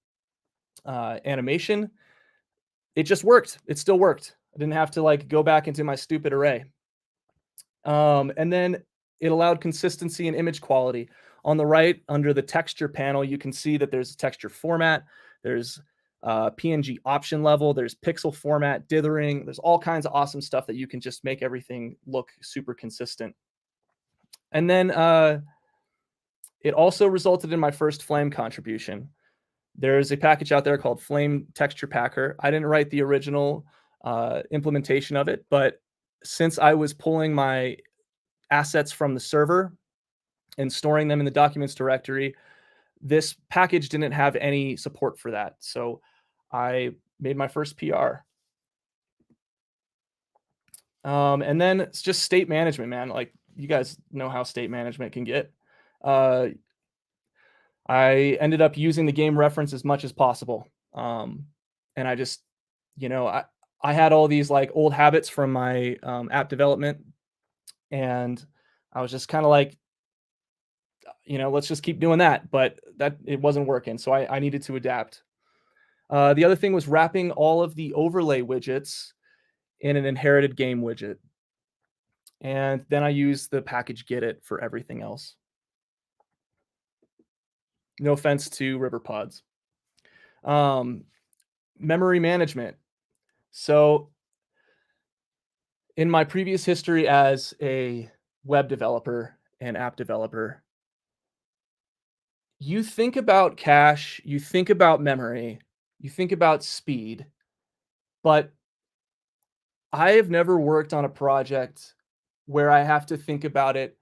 animation, it just worked. It still worked. I didn't have to like go back into my stupid array. And then it allowed consistency and image quality. On the right, under the texture panel, you can see that there's a texture format. There's PNG option level. There's pixel format, dithering. There's all kinds of awesome stuff that you can just make everything look super consistent. And then it also resulted in my first Flame contribution. There's a package out there called Flame Texture Packer. I didn't write the original implementation of it, but since I was pulling my assets from the server and storing them in the documents directory, this package didn't have any support for that. So I made my first PR. And then it's just state management, man. Like, you guys know how state management can get. I ended up using the game reference as much as possible. And I just, I had all these like old habits from my app development, and I was just kind of like, let's just keep doing that. But that it wasn't working, so I needed to adapt. The other thing was wrapping all of the overlay widgets in an inherited game widget, and then I used the package Get for everything else. No offense to Riverpods. Memory management. So in my previous history as a web developer and app developer, you think about cache, you think about memory, you think about speed, but I have never worked on a project where I have to think about it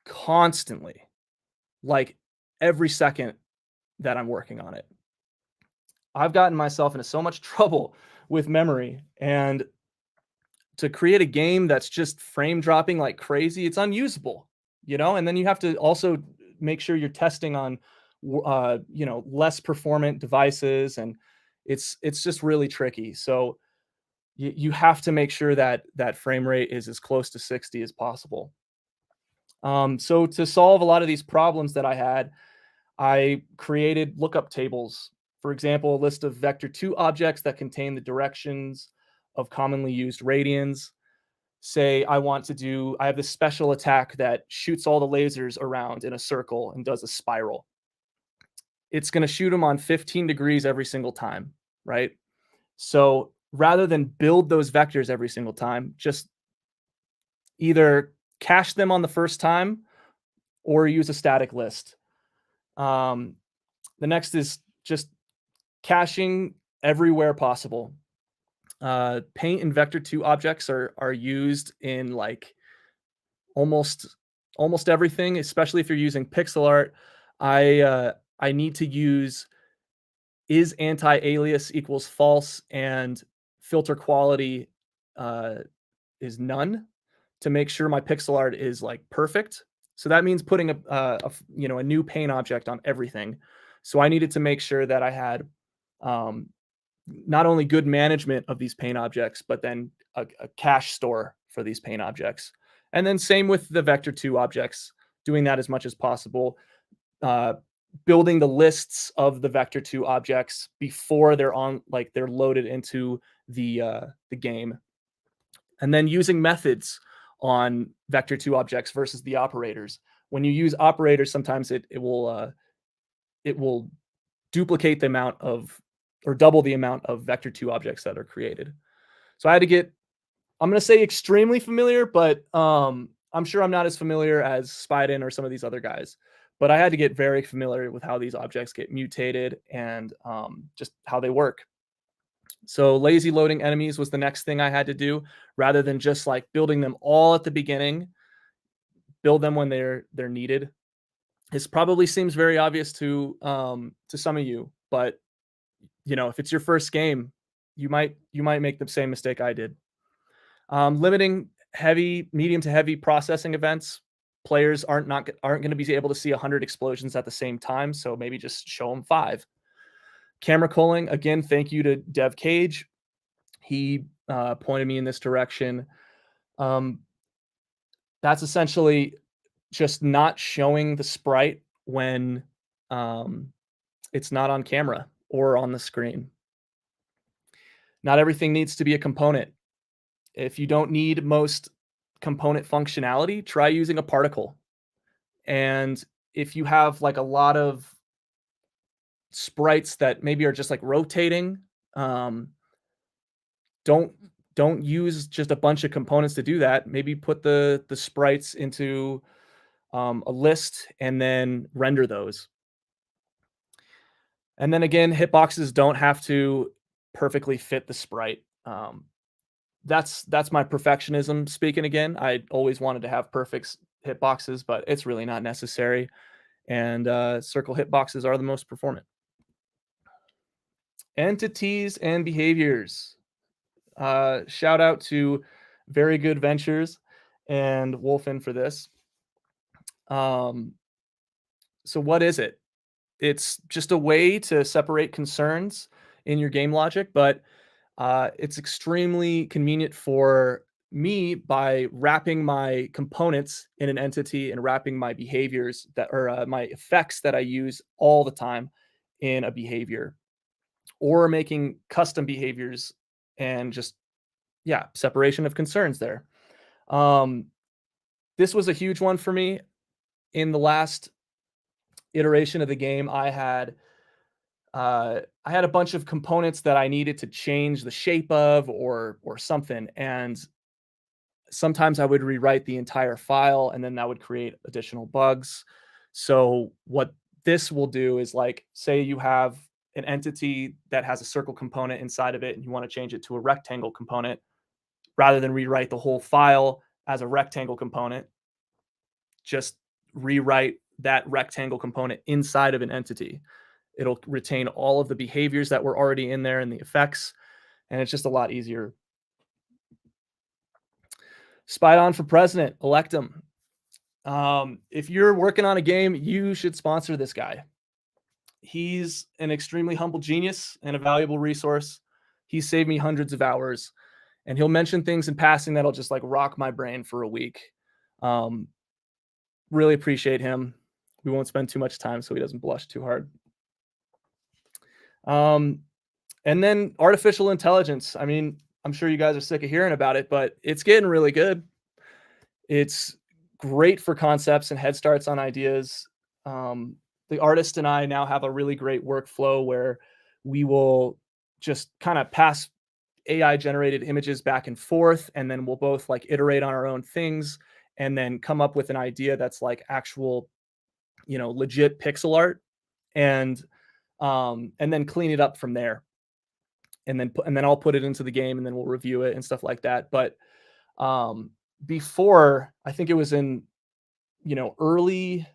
constantly, like every second that I'm working on it. I've gotten myself into so much trouble with memory, and to create a game that's just frame dropping like crazy, it's unusable, and then you have to also make sure you're testing on, less performant devices, and it's just really tricky. So you have to make sure that frame rate is as close to 60 as possible. So to solve a lot of these problems that I had, I created lookup tables. For example, a list of vector2 objects that contain the directions of commonly used radians. Say I have this special attack that shoots all the lasers around in a circle and does a spiral. It's going to shoot them on 15 degrees every single time, right? So rather than build those vectors every single time, just either cache them on the first time or use a static list. The next is just caching everywhere possible. Paint and vector2 objects are used in like almost everything, especially if you're using pixel art. I need to use is anti-alias equals false and filter quality is none. to make sure my pixel art is like perfect. So that means putting a new paint object on everything. So I needed to make sure that I had not only good management of these paint objects, but then a cache store for these paint objects. And then same with the vector 2 objects, doing that as much as possible. Building the lists of the vector 2 objects before they're loaded into the game. And then using methods on vector 2 objects versus the operators. When you use operators, sometimes it will duplicate the amount of, or double the amount of vector 2 objects that are created. So I had to get, I'm going to say extremely familiar, but I'm sure I'm not as familiar as Spiden or some of these other guys. But I had to get very familiar with how these objects get mutated and just how they work. So lazy loading enemies was the next thing I had to do, rather than just like building them all at the beginning. Build them when they're needed. This probably seems very obvious to some of you, but if it's your first game, you might make the same mistake I did. Limiting medium to heavy processing events. Players aren't going to be able to see 100 explosions at the same time, so maybe just show them 5. Camera culling, again, thank you to Dev Cage. He pointed me in this direction. That's essentially just not showing the sprite when it's not on camera or on the screen. Not everything needs to be a component. If you don't need most component functionality, try using a particle. And if you have like a lot of sprites that maybe are just like rotating, don't use just a bunch of components to do that. Maybe put the sprites into a list and then render those. And then again, hitboxes don't have to perfectly fit the sprite. That's my perfectionism speaking again. I always wanted to have perfect hitboxes, but it's really not necessary. And circle hitboxes are the most performant. Entities and behaviors. Shout out to Very Good Ventures and Wolfen for this. So what is it? It's just a way to separate concerns in your game logic, but it's extremely convenient for me by wrapping my components in an entity and wrapping my behaviors my effects that I use all the time in a behavior, or making custom behaviors and just, separation of concerns there. This was a huge one for me. In the last iteration of the game, I had a bunch of components that I needed to change the shape of or something. And sometimes I would rewrite the entire file and then that would create additional bugs. So what this will do is, like, say you have an entity that has a circle component inside of it and you want to change it to a rectangle component, rather than rewrite the whole file as a rectangle component, just rewrite that rectangle component inside of an entity. It'll retain all of the behaviors that were already in there and the effects, and it's just a lot easier. Spidon for president, elect him. If you're working on a game, you should sponsor this guy. He's an extremely humble genius and a valuable resource. He's saved me hundreds of hours, and he'll mention things in passing that'll just like rock my brain for a week. Really appreciate him. We won't spend too much time so he doesn't blush too hard. And then artificial intelligence. I mean, I'm sure you guys are sick of hearing about it, but it's getting really good. It's great for concepts and head starts on ideas. The artist and I now have a really great workflow where we will just kind of pass AI generated images back and forth, and then we'll both like iterate on our own things and then come up with an idea that's like actual, legit pixel art, and then clean it up from there. And then I'll put it into the game and then we'll review it and stuff like that. But before, I think it was in, early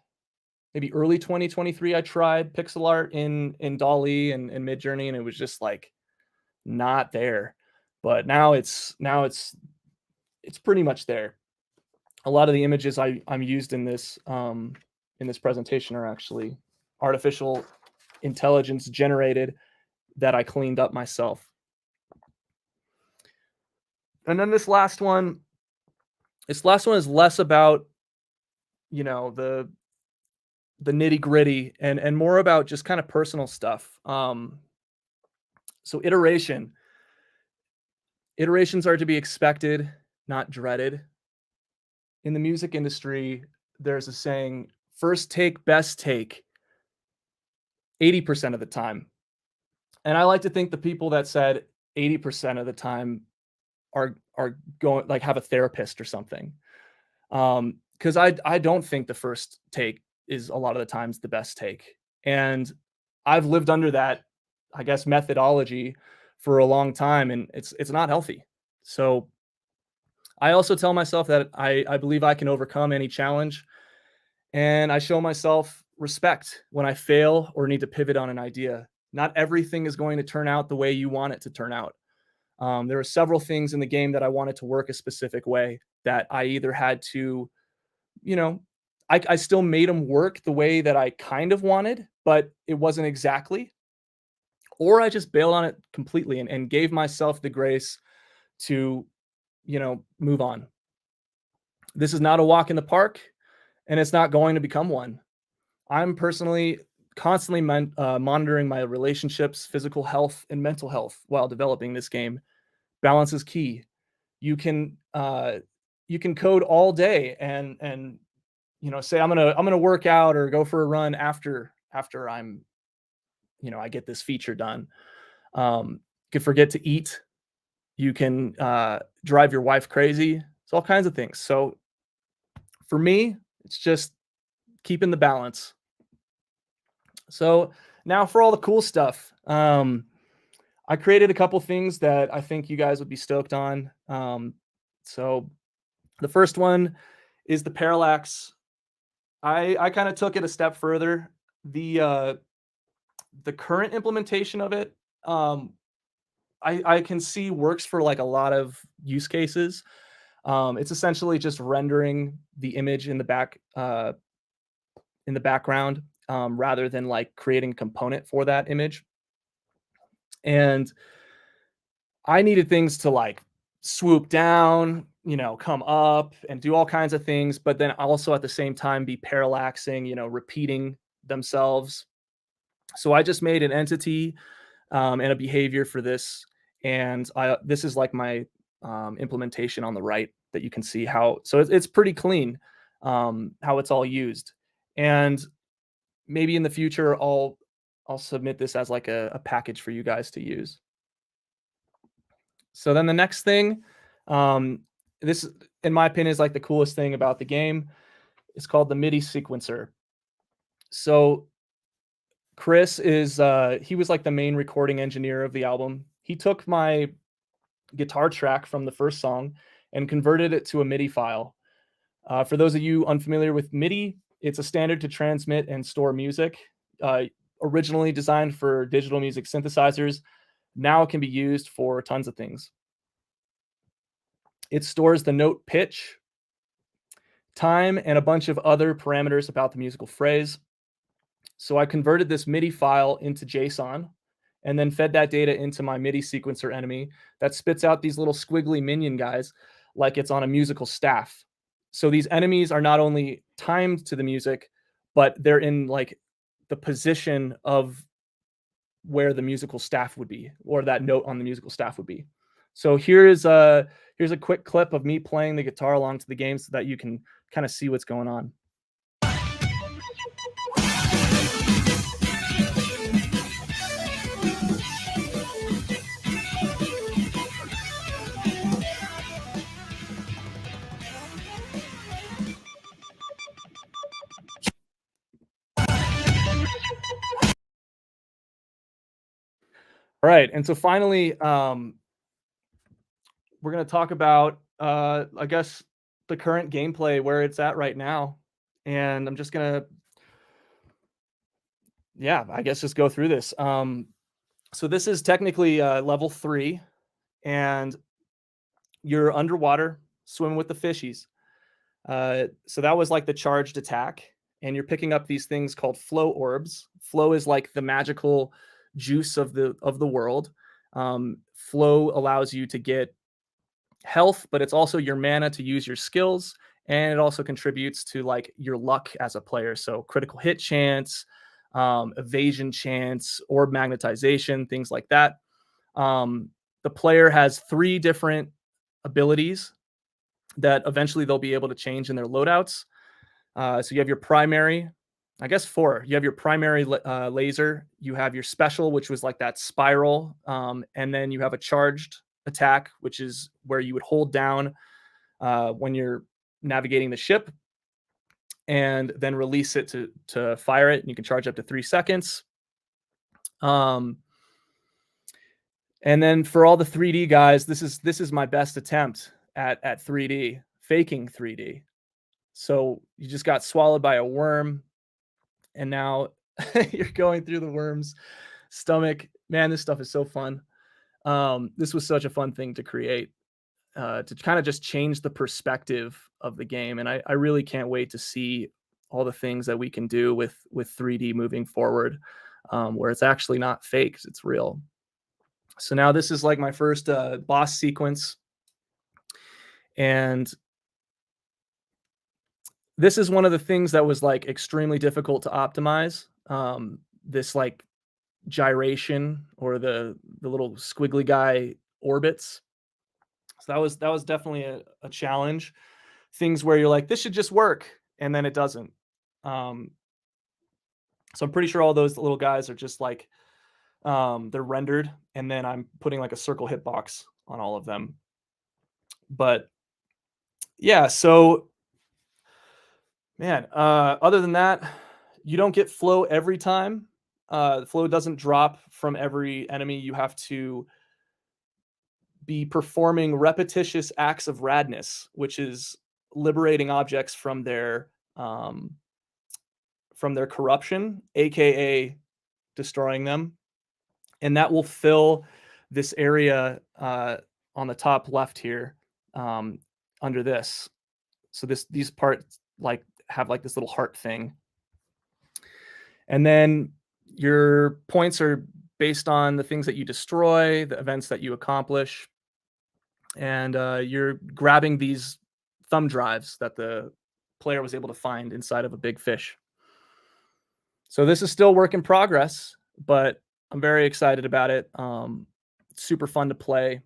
2023, I tried pixel art in DALL-E and Midjourney, and it was just like not there. But now it's pretty much there. a lot of the images I'm used in this presentation are actually artificial intelligence generated that I cleaned up myself. And then this last one is less about, you know, the nitty gritty and more about just kind of personal stuff. So iterations are to be expected, not dreaded. In the music industry, there's a saying, first take, best take, 80% of the time. And I like to think the people that said 80% of the time are going, like, have a therapist or something. Because I don't think the first take is a lot of the times the best take. And I've lived under that, I guess, methodology for a long time, and it's not healthy. So I also tell myself that I believe I can overcome any challenge, and I show myself respect when I fail or need to pivot on an idea. Not everything is going to turn out the way you want it to turn out. There are several things in the game that I wanted to work a specific way that I either had to, you know, I still made them work the way that I kind of wanted, but it wasn't exactly, or I just bailed on it completely and gave myself the grace to, you know, move on. This is not a walk in the park, and it's not going to become one. I'm personally constantly monitoring my relationships, physical health, and mental health while developing this game. Balance is key. You can code all day and you know, say I'm gonna work out or go for a run after I'm, you know, I get this feature done. You could forget to eat. You can drive your wife crazy. It's all kinds of things. So for me, it's just keeping the balance. So now for all the cool stuff. I created a couple things that I think you guys would be stoked on. So the first one is the Parallax. I kind of took it a step further. The current implementation of it, I can see works for like a lot of use cases. It's essentially just rendering the image in the background rather than like creating a component for that image. And I needed things to like swoop down, you know, come up and do all kinds of things, but then also at the same time be parallaxing, you know, repeating themselves. So I just made an entity and a behavior for this. And this is like my implementation on the right that you can see how, so it's pretty clean how it's all used. And maybe in the future, I'll submit this as like a package for you guys to use. So then the next thing, this, in my opinion, is like the coolest thing about the game. It's called the MIDI sequencer. So Chris is, he was like the main recording engineer of the album. He took my guitar track from the first song and converted it to a MIDI file. For those of you unfamiliar with MIDI, it's a standard to transmit and store music. Originally designed for digital music synthesizers, now it can be used for tons of things. It stores the note pitch, time, and a bunch of other parameters about the musical phrase. So I converted this MIDI file into JSON and then fed that data into my MIDI sequencer enemy that spits out these little squiggly minion guys like it's on a musical staff. So these enemies are not only timed to the music, but they're in like the position of where the musical staff would be, or that note on the musical staff would be. So here's a quick clip of me playing the guitar along to the game so that you can kind of see what's going on. All right, and so finally, we're going to talk about, I guess, the current gameplay, where it's at right now. And I'm just going to, yeah, I guess just go through this. So this is technically level 3, and you're underwater, swimming with the fishies. So that was like the charged attack. And you're picking up these things called flow orbs. Flow is like the magical juice of the world. Flow allows you to get health, but it's also your mana to use your skills, and it also contributes to like your luck as a player. So critical hit chance, evasion chance, orb magnetization, things like that. The player has 3 different abilities that eventually they'll be able to change in their loadouts. So you have your primary, I guess 4. You have your primary laser, you have your special, which was like that spiral, and then you have a charged attack, which is where you would hold down when you're navigating the ship, and then release it to fire it, and you can charge up to 3 seconds. And then for all the 3D guys, this is my best attempt at 3D, faking 3D. So you just got swallowed by a worm, and now you're going through the worm's stomach. Man, this stuff is so fun. This was such a fun thing to create, to kind of just change the perspective of the game. And I really can't wait to see all the things that we can do with 3D moving forward, where it's actually not fake, it's real. So now this is like my first boss sequence. And this is one of the things that was like extremely difficult to optimize. This like gyration, or the little squiggly guy orbits. So that was definitely a challenge. Things where you're like, this should just work, and then it doesn't. So I'm pretty sure all those little guys are just like, they're rendered, and then I'm putting like a circle hitbox on all of them. But yeah, so man, other than that, you don't get flow every time. The flow doesn't drop from every enemy. You have to be performing repetitious acts of radness, which is liberating objects from their corruption, aka destroying them. And that will fill this area on the top left here, under this. So these parts like have like this little heart thing. And then your points are based on the things that you destroy, the events that you accomplish. And you're grabbing these thumb drives that the player was able to find inside of a big fish. So this is still work in progress, but I'm very excited about it. It's super fun to play,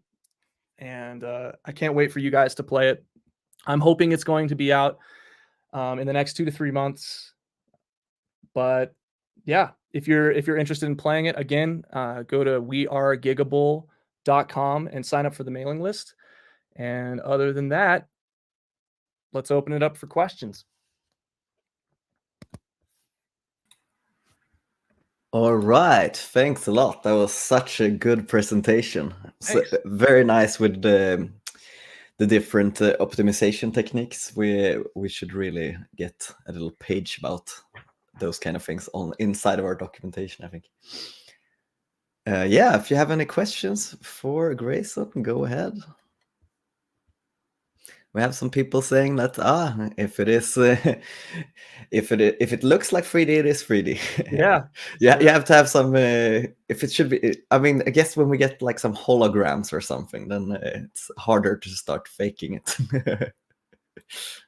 and I can't wait for you guys to play it. I'm hoping it's going to be out in the next 2 to 3 months. But yeah, if you're interested in playing it, again, go to wearegigabull.com and sign up for the mailing list. And other than that, let's open it up for questions. All right, thanks a lot. That was such a good presentation. So, very nice with the different optimization techniques. We should really get a little page about those kind of things on inside of our documentation, I think. Yeah, if you have any questions for Grayson, go ahead. We have some people saying that if it is if it looks like 3D, it is 3D. Yeah. Yeah, you have to have some if it should be. I mean, I guess when we get like some holograms or something, then it's harder to start faking it.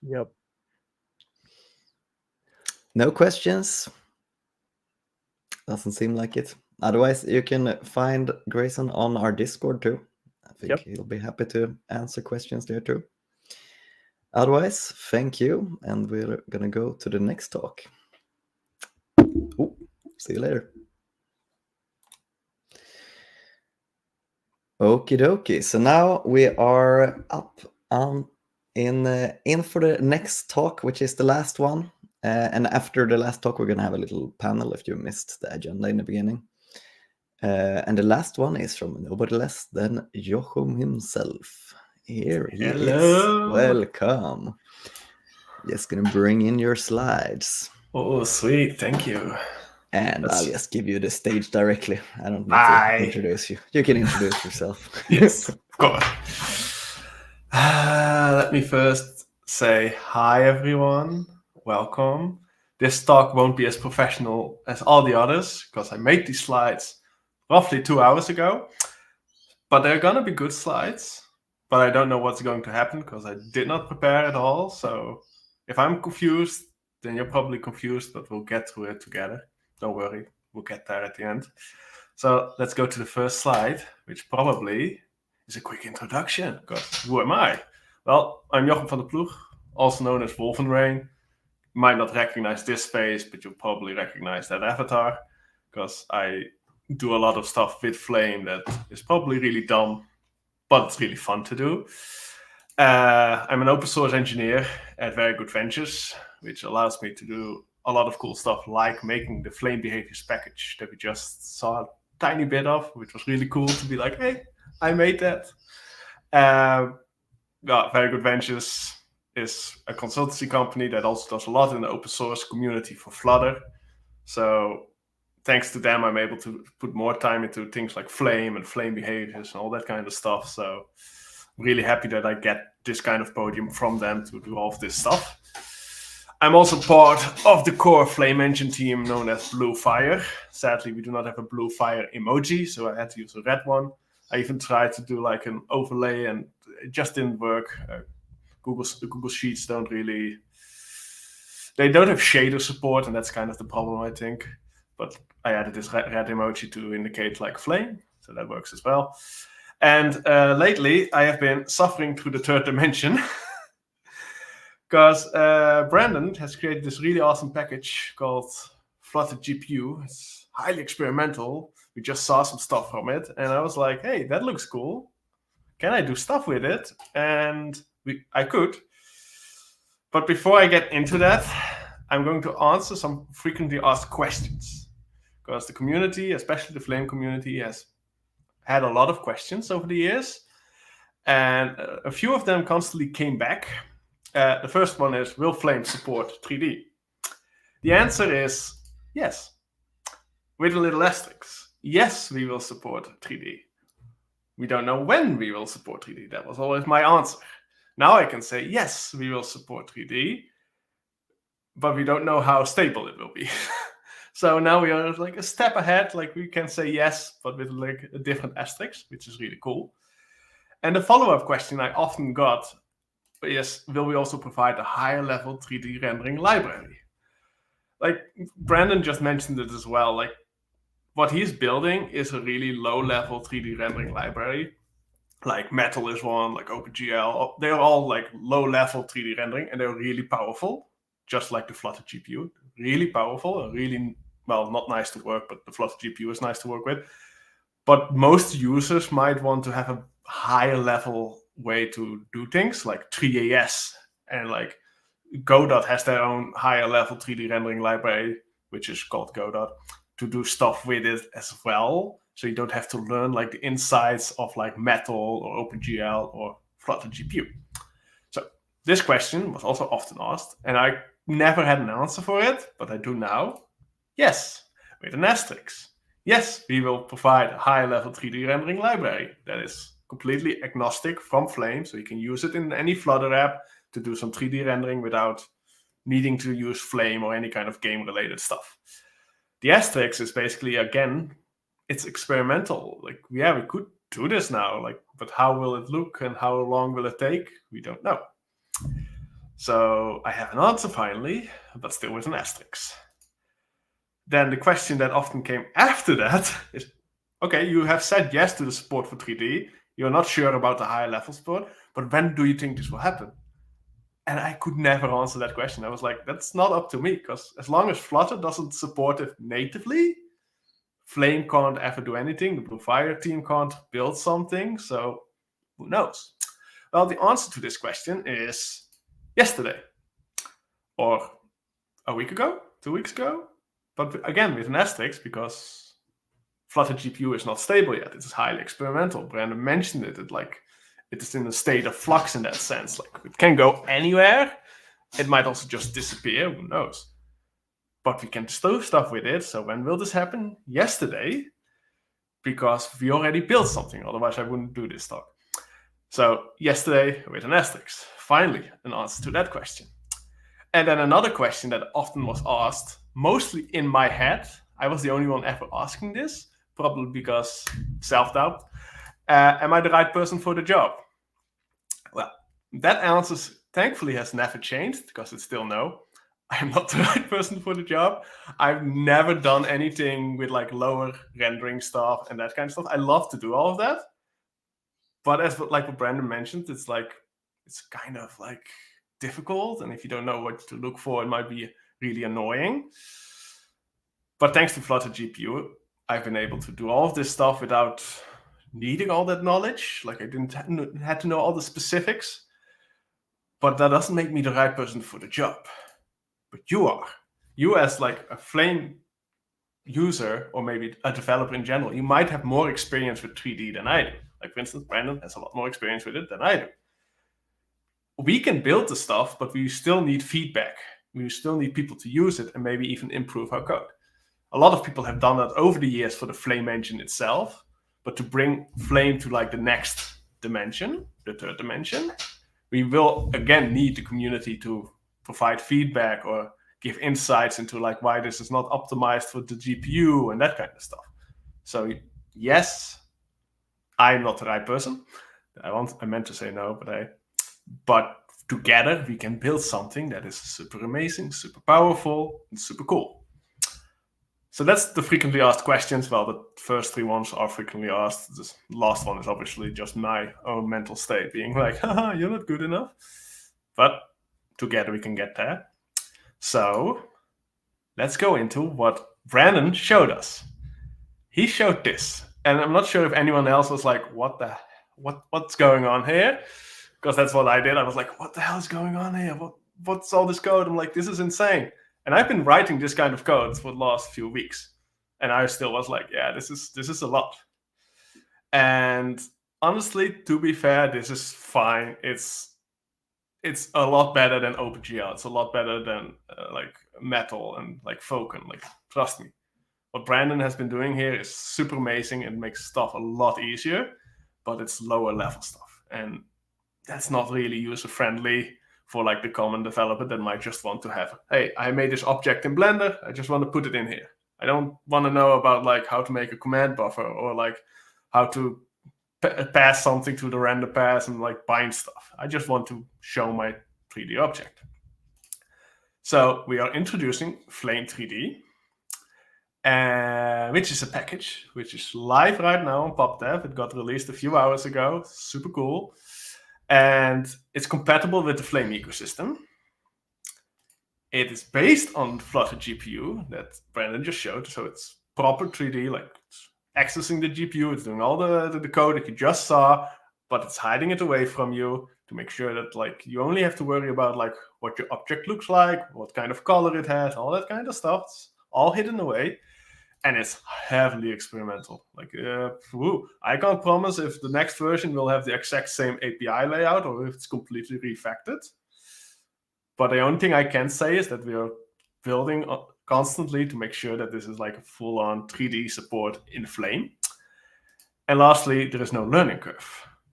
Yep. No questions? Doesn't seem like it. Otherwise, you can find Grayson on our Discord too. I think he'll be happy to answer questions there too. Otherwise, thank you, and we're gonna go to the next talk. Ooh, see you later. Okie dokie. So now we are up in for the next talk, which is the last one. And after the last talk, we're gonna have a little panel if you missed the agenda in the beginning. And the last one is from nobody less than Jochum himself. Here he is. Welcome. Just gonna bring in your slides. Oh, sweet. Thank you. And I'll just give you the stage directly. I don't need to introduce you. You can introduce yourself. Yes, of course. Let me first say hi, everyone. Welcome. This talk won't be as professional as all the others because I made these slides roughly 2 hours ago. But they're going to be good slides. But I don't know what's going to happen because I did not prepare at all. So if I'm confused, then you're probably confused, but we'll get through it together. Don't worry, we'll get there at the end. So let's go to the first slide, which probably is a quick introduction, because who am I? Well, I'm Jochum van der Ploeg, also known as Wolfenrain. You might not recognize this face, but you'll probably recognize that avatar, because I do a lot of stuff with Flame that is probably really dumb, but it's really fun to do. I'm an open source engineer at Very Good Ventures, which allows me to do a lot of cool stuff, like making the Flame behaviors package that we just saw a tiny bit of, which was really cool to be like, hey, I made that. Very Good Ventures is a consultancy company that also does a lot in the open source community for Flutter. So thanks to them, I'm able to put more time into things like Flame and Flame behaviors and all that kind of stuff. So I'm really happy that I get this kind of podium from them to do all of this stuff. I'm also part of the core Flame engine team known as Blue Fire. Sadly, we do not have a Blue Fire emoji, so I had to use a red one. I even tried to do like an overlay and it just didn't work. Google Sheets don't have shader support, and that's kind of the problem, I think. But I added this red emoji to indicate like Flame, so that works as well. And lately, I have been suffering through the third dimension because Brandon has created this really awesome package called Flutter GPU. It's highly experimental. We just saw some stuff from it, and I was like, hey, that looks cool. Can I do stuff with it? And I could. But before I get into that, I'm going to answer some frequently asked questions, because the community, especially the Flame community, has had a lot of questions over the years, and a few of them constantly came back. The first one is, will Flame support 3D? The answer is yes, with a little asterisk. Yes, we will support 3D. We don't know when we will support 3D. That was always my answer. Now I can say, yes, we will support 3D, but we don't know how stable it will be. So now we are like a step ahead. Like we can say yes, but with like a different asterisk, which is really cool. And the follow-up question I often got is, will we also provide a higher level 3D rendering library? Like Brandon just mentioned it as well. Like what he's building is a really low level 3D rendering library. Like Metal is one, like OpenGL. They're all like low level 3D rendering, and they're really powerful, just like the Flutter GPU. Really powerful and really, well, not nice to work, but the Flutter GPU is nice to work with. But most users might want to have a higher level way to do things, like 3AS, and like Godot has their own higher level 3D rendering library, which is called Godot, to do stuff with it as well. So you don't have to learn like the insides of like Metal or OpenGL or Flutter GPU. So this question was also often asked, and I never had an answer for it, but I do now. Yes, with an asterisk. Yes, we will provide a high level 3D rendering library that is completely agnostic from Flame, so you can use it in any Flutter app to do some 3D rendering without needing to use Flame or any kind of game-related stuff. The asterisk is basically, again, it's experimental. Like, yeah, we could do this now, like, but how will it look and how long will it take? We don't know. So I have an answer finally, but still with an asterisk. Then the question that often came after that is, okay, you have said yes to the support for 3D. You're not sure about the higher level support, but when do you think this will happen? And I could never answer that question. I was like, that's not up to me, because as long as Flutter doesn't support it natively, Flame can't ever do anything. The Blue Fire team can't build something, so who knows? Well, the answer to this question is yesterday, or a week ago, 2 weeks ago. But again, with an asterisk, because Flutter GPU is not stable yet. It is highly experimental. Brandon mentioned it. It is in a state of flux in that sense. Like, it can go anywhere. It might also just disappear. Who knows? But we can do stuff with it. So when will this happen? Yesterday, because we already built something. Otherwise, I wouldn't do this talk. So yesterday with an asterisk, finally an answer to that question. And then another question that often was asked, mostly in my head, I was the only one ever asking this, probably because self-doubt. Am I the right person for the job? Well, that answer thankfully has never changed, because it's still no. I'm not the right person for the job. I've never done anything with like lower rendering stuff and that kind of stuff. I love to do all of that. But as like what Brandon mentioned, it's kind of like difficult. And if you don't know what to look for, it might be really annoying. But thanks to Flutter GPU, I've been able to do all of this stuff without needing all that knowledge. Like I didn't had to know all the specifics. But that doesn't make me the right person for the job. But you are. You as like a Flame user, or maybe a developer in general, you might have more experience with 3D than I do. Like for instance, Brandon has a lot more experience with it than I do. We can build the stuff, but we still need feedback. We still need people to use it and maybe even improve our code. A lot of people have done that over the years for the Flame engine itself, but to bring Flame to like the next dimension, the third dimension, we will again need the community to provide feedback or give insights into like why this is not optimized for the GPU and that kind of stuff. So yes, I'm not the right person. I meant to say no, but together we can build something that is super amazing, super powerful, and super cool. So that's the frequently asked questions. Well, the first three ones are frequently asked. This last one is obviously just my own mental state being like, haha, you're not good enough. But together we can get there. So let's go into what Brandon showed us. He showed this, and I'm not sure if anyone else was like, what's going on here? Because that's what I did. I was like, what the hell is going on here? What's all this code? I'm like, this is insane. And I've been writing this kind of code for the last few weeks. And I still was like, yeah, this is a lot. And honestly, to be fair, this is fine. It's a lot better than OpenGL. It's a lot better than like Metal and like Vulkan. Like, trust me. What Brandon has been doing here is super amazing and makes stuff a lot easier, but it's lower level stuff. And that's not really user-friendly for like the common developer that might just want to have, hey, I made this object in Blender, I just want to put it in here. I don't want to know about like how to make a command buffer or like how to pass something to the render pass and like bind stuff. I just want to show my 3D object. So we are introducing Flame 3D, which is a package which is live right now on PubDev. It got released a few hours ago. Super cool. And it's compatible with the Flame ecosystem. It is based on Flutter GPU that Brandon just showed. So it's proper 3D, like it's accessing the GPU. It's doing all the code that you just saw, but it's hiding it away from you to make sure that like you only have to worry about like what your object looks like, what kind of color it has, all that kind of stuff. It's all hidden away. And it's heavily experimental. Like, I can't promise if the next version will have the exact same API layout or if it's completely refactored. But the only thing I can say is that we are building constantly to make sure that this is like a full-on 3D support in Flame. And lastly, there is no learning curve.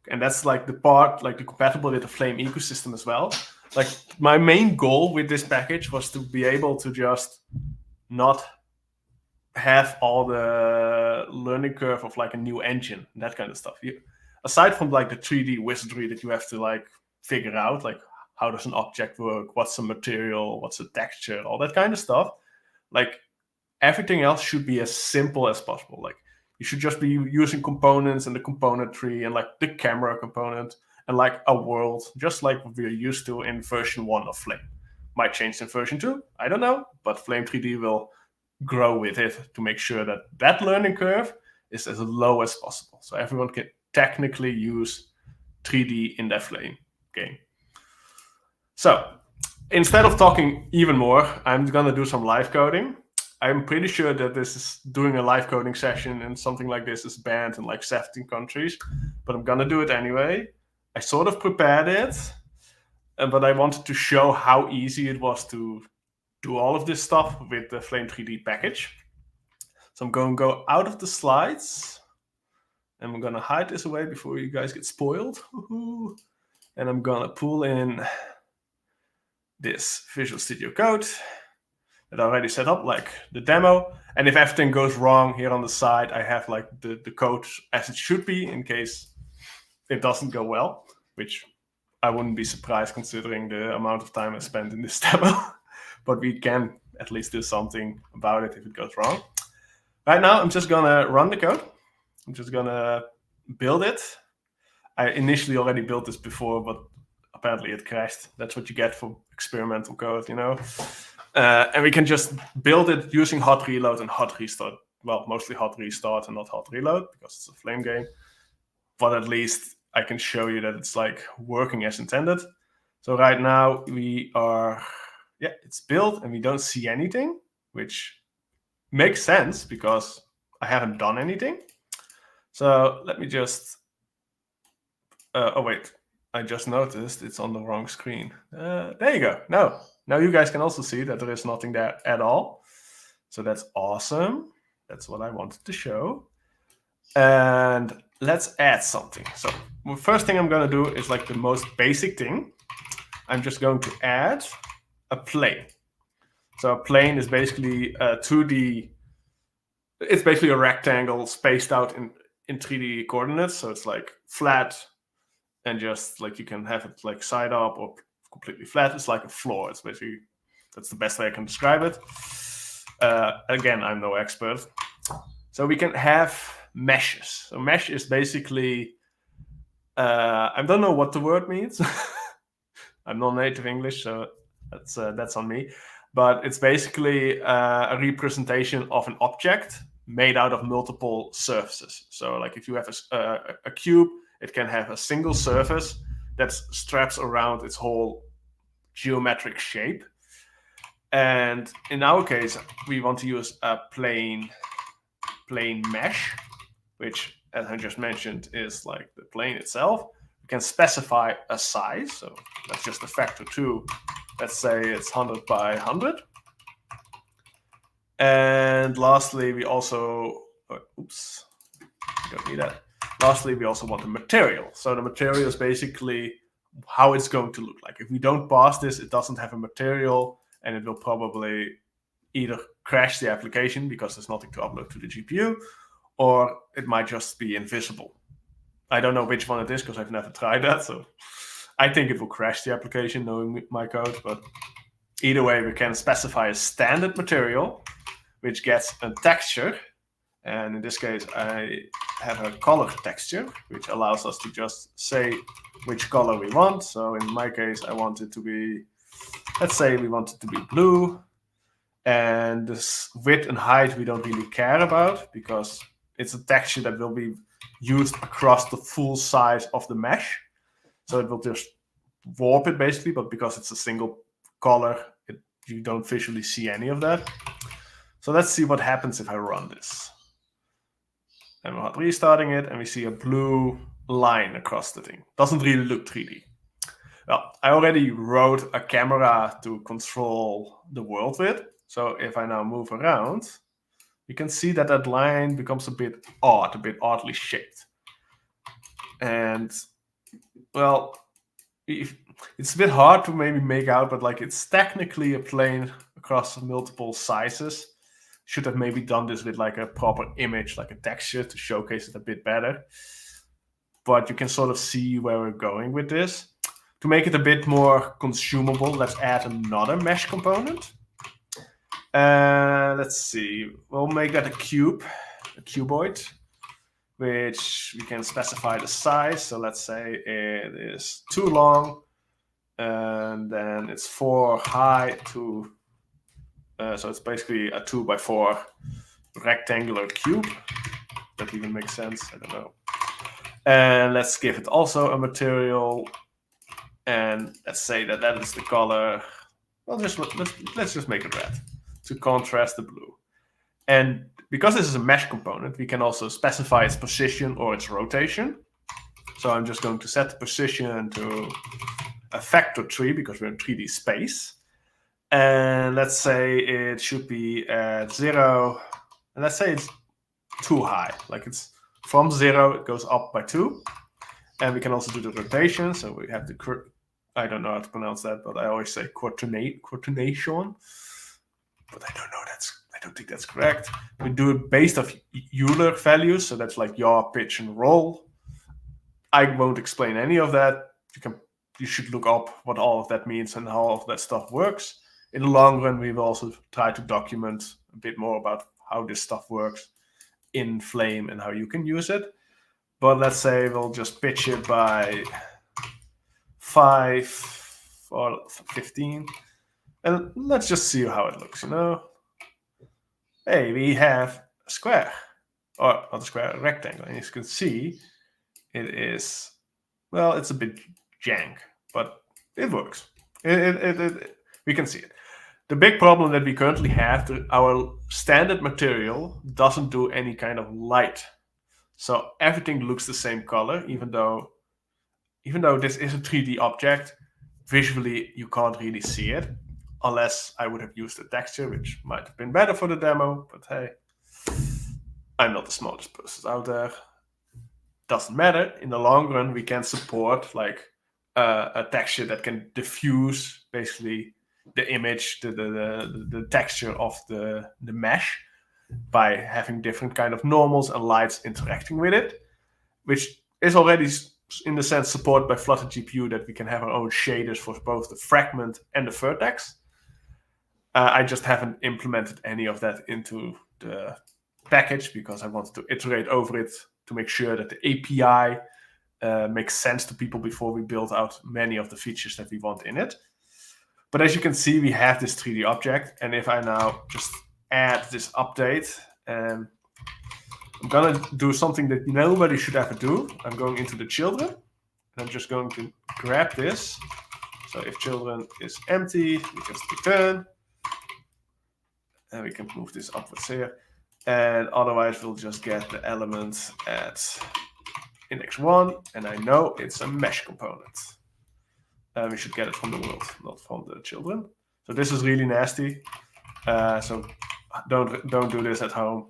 And that's like the part, like the compatible with the Flame ecosystem as well. Like my main goal with this package was to be able to just not have all the learning curve of like a new engine, that kind of stuff. Aside from like the 3D wizardry that you have to like figure out, like how does an object work, what's a material, what's a texture, all that kind of stuff, like everything else should be as simple as possible. Like you should just be using components and the component tree and like the camera component and like a world, just like we're used to in version 1 of Flame. Might change in version 2, I don't know, but Flame 3D will grow with it to make sure that that learning curve is as low as possible. So everyone can technically use 3D in their Flame game. So instead of talking even more, I'm going to do some live coding. I'm pretty sure that this is doing a live coding session and something like this is banned in like 17 countries, but I'm going to do it anyway. I sort of prepared it, but I wanted to show how easy it was to do all of this stuff with the Flame 3D package. So I'm going to go out of the slides I'm going to hide this away before you guys get spoiled. Woohoo. And I'm going to pull in this Visual Studio Code that I already set up, like the demo. And if everything goes wrong here on the side, I have like the code as it should be in case it doesn't go well, which I wouldn't be surprised considering the amount of time I spent in this demo. But we can at least do something about it if it goes wrong. Right now, I'm just going to run the code. I'm just going to build it. I initially already built this before, but apparently it crashed. That's what you get for experimental code, you know. And we can just build it using hot reload and hot restart. Well, mostly hot restart and not hot reload because it's a Flame game. But at least I can show you that it's like working as intended. So right now we are, it's built and we don't see anything, which makes sense because I haven't done anything. So let me just, oh wait, I just noticed it's on the wrong screen. There you go. Now you guys can also see that there is nothing there at all. So that's awesome. That's what I wanted to show. And let's add something. So the first thing I'm going to do is like the most basic thing. I'm just going to add a plane. So a plane is basically a 2D, it's basically a rectangle spaced out in 3D coordinates. So it's like flat and just like you can have it like side up or completely flat. It's like a floor. It's basically, that's the best way I can describe it. Again, I'm no expert. So we can have meshes. So mesh is basically, I don't know what the word means. I'm not native English, so that's on me. But it's basically a representation of an object made out of multiple surfaces. So like if you have a cube, it can have a single surface that straps around its whole geometric shape. And in our case, we want to use a plane mesh, which, as I just mentioned, is like the plane itself. We can specify a size. So that's just a factor 2. Let's say it's 100 by 100. And lastly, we also, don't need that. Lastly, we also want the material. So the material is basically how it's going to look like. If we don't pass this, it doesn't have a material, and it will probably either crash the application because there's nothing to upload to the GPU, or it might just be invisible. I don't know which one it is because I've never tried that. So I think it will crash the application knowing my code. But either way, we can specify a standard material, which gets a texture. And in this case, I have a color texture, which allows us to just say which color we want. So in my case, I want it to be, let's say we want it to be blue. And this width and height we don't really care about because it's a texture that will be used across the full size of the mesh. So it will just warp it basically, but because it's a single color, you don't visually see any of that. So let's see what happens if I run this. And we're restarting it, and we see a blue line across the thing. Doesn't really look 3D. Well, I already wrote a camera to control the world with. So if I now move around, you can see that that line becomes a bit odd, a bit oddly shaped. And, well, it's a bit hard to maybe make out, but like it's technically a plane across multiple sizes. Should have maybe done this with like a proper image, like a texture to showcase it a bit better. But you can sort of see where we're going with this. To make it a bit more consumable, let's add another mesh component. Let's see, we'll make that a cube, a cuboid, which we can specify the size. So let's say it is 2 long, and then it's 4 high to, so it's basically a 2 by 4 rectangular cube. That even makes sense, I don't know. And let's give it also a material, and let's say that that is the color. Well, let's just make it red to contrast the blue. And because this is a mesh component, we can also specify its position or its rotation. So I'm just going to set the position to a factor 3 because we're in 3D space. And let's say it should be at 0. And let's say it's too high, like it's from 0, it goes up by 2. And we can also do the rotation. So we have the, I don't know how to pronounce that, but I always say coordination. But I don't think that's correct. We do it based off Euler values. So that's like yaw, pitch, and roll. I won't explain any of that. You should look up what all of that means and how all of that stuff works. In the long run, we will also try to document a bit more about how this stuff works in Flame and how you can use it. But let's say we'll just pitch it by 5 or 15. And let's just see how it looks, Hey, we have a square. Or not a square, a rectangle. And as you can see, it is, well, it's a bit jank, but it works. We can see it. The big problem that we currently have, our standard material doesn't do any kind of light. So everything looks the same color, even though this is a 3D object, visually you can't really see it, unless I would have used a texture, which might have been better for the demo, but hey, I'm not the smartest person out there. Doesn't matter. In the long run, we can support like a texture that can diffuse basically the image, the texture of the mesh by having different kind of normals and lights interacting with it, which is already in the sense supported by Flutter GPU, that we can have our own shaders for both the fragment and the vertex. I just haven't implemented any of that into the package because I wanted to iterate over it to make sure that the API makes sense to people before we build out many of the features that we want in it. But as you can see, we have this 3D object. And if I now just add this update, and I'm going to do something that nobody should ever do. I'm going into the children, and I'm just going to grab this. So if children is empty, we just return. And we can move this upwards here. And otherwise, we'll just get the element at index 1. And I know it's a mesh component. And we should get it from the world, not from the children. So this is really nasty. So don't do this at home.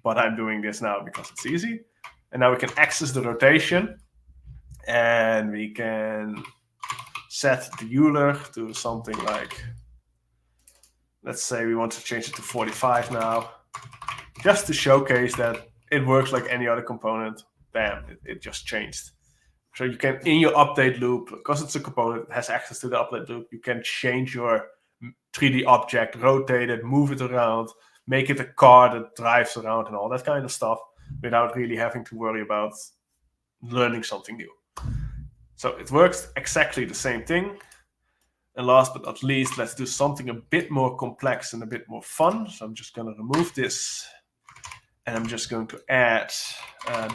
But I'm doing this now because it's easy. And now we can access the rotation. And we can set the Euler to something like, let's say we want to change it to 45 now. Just to showcase that it works like any other component. Bam, it just changed. So you can, in your update loop, because it's a component that has access to the update loop, you can change your 3D object, rotate it, move it around, make it a car that drives around and all that kind of stuff without really having to worry about learning something new. So it works exactly the same thing. And last but not least, let's do something a bit more complex and a bit more fun. So I'm just going to remove this. And I'm just going to add,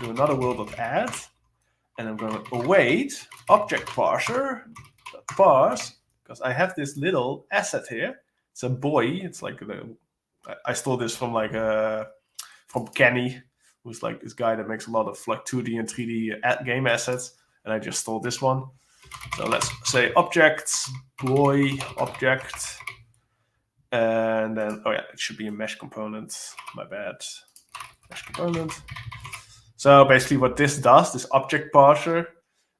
do another world.add. And I'm going to await object parser, parse, because I have this little asset here. It's a boy. It's like, I stole this from from Kenny, who's like this guy that makes a lot of like 2D and 3D game assets. And I just stole this one. So let's say objects, boy, object. And then, oh yeah, it should be a mesh component. My bad. Mesh component. So basically what this does, this object parser,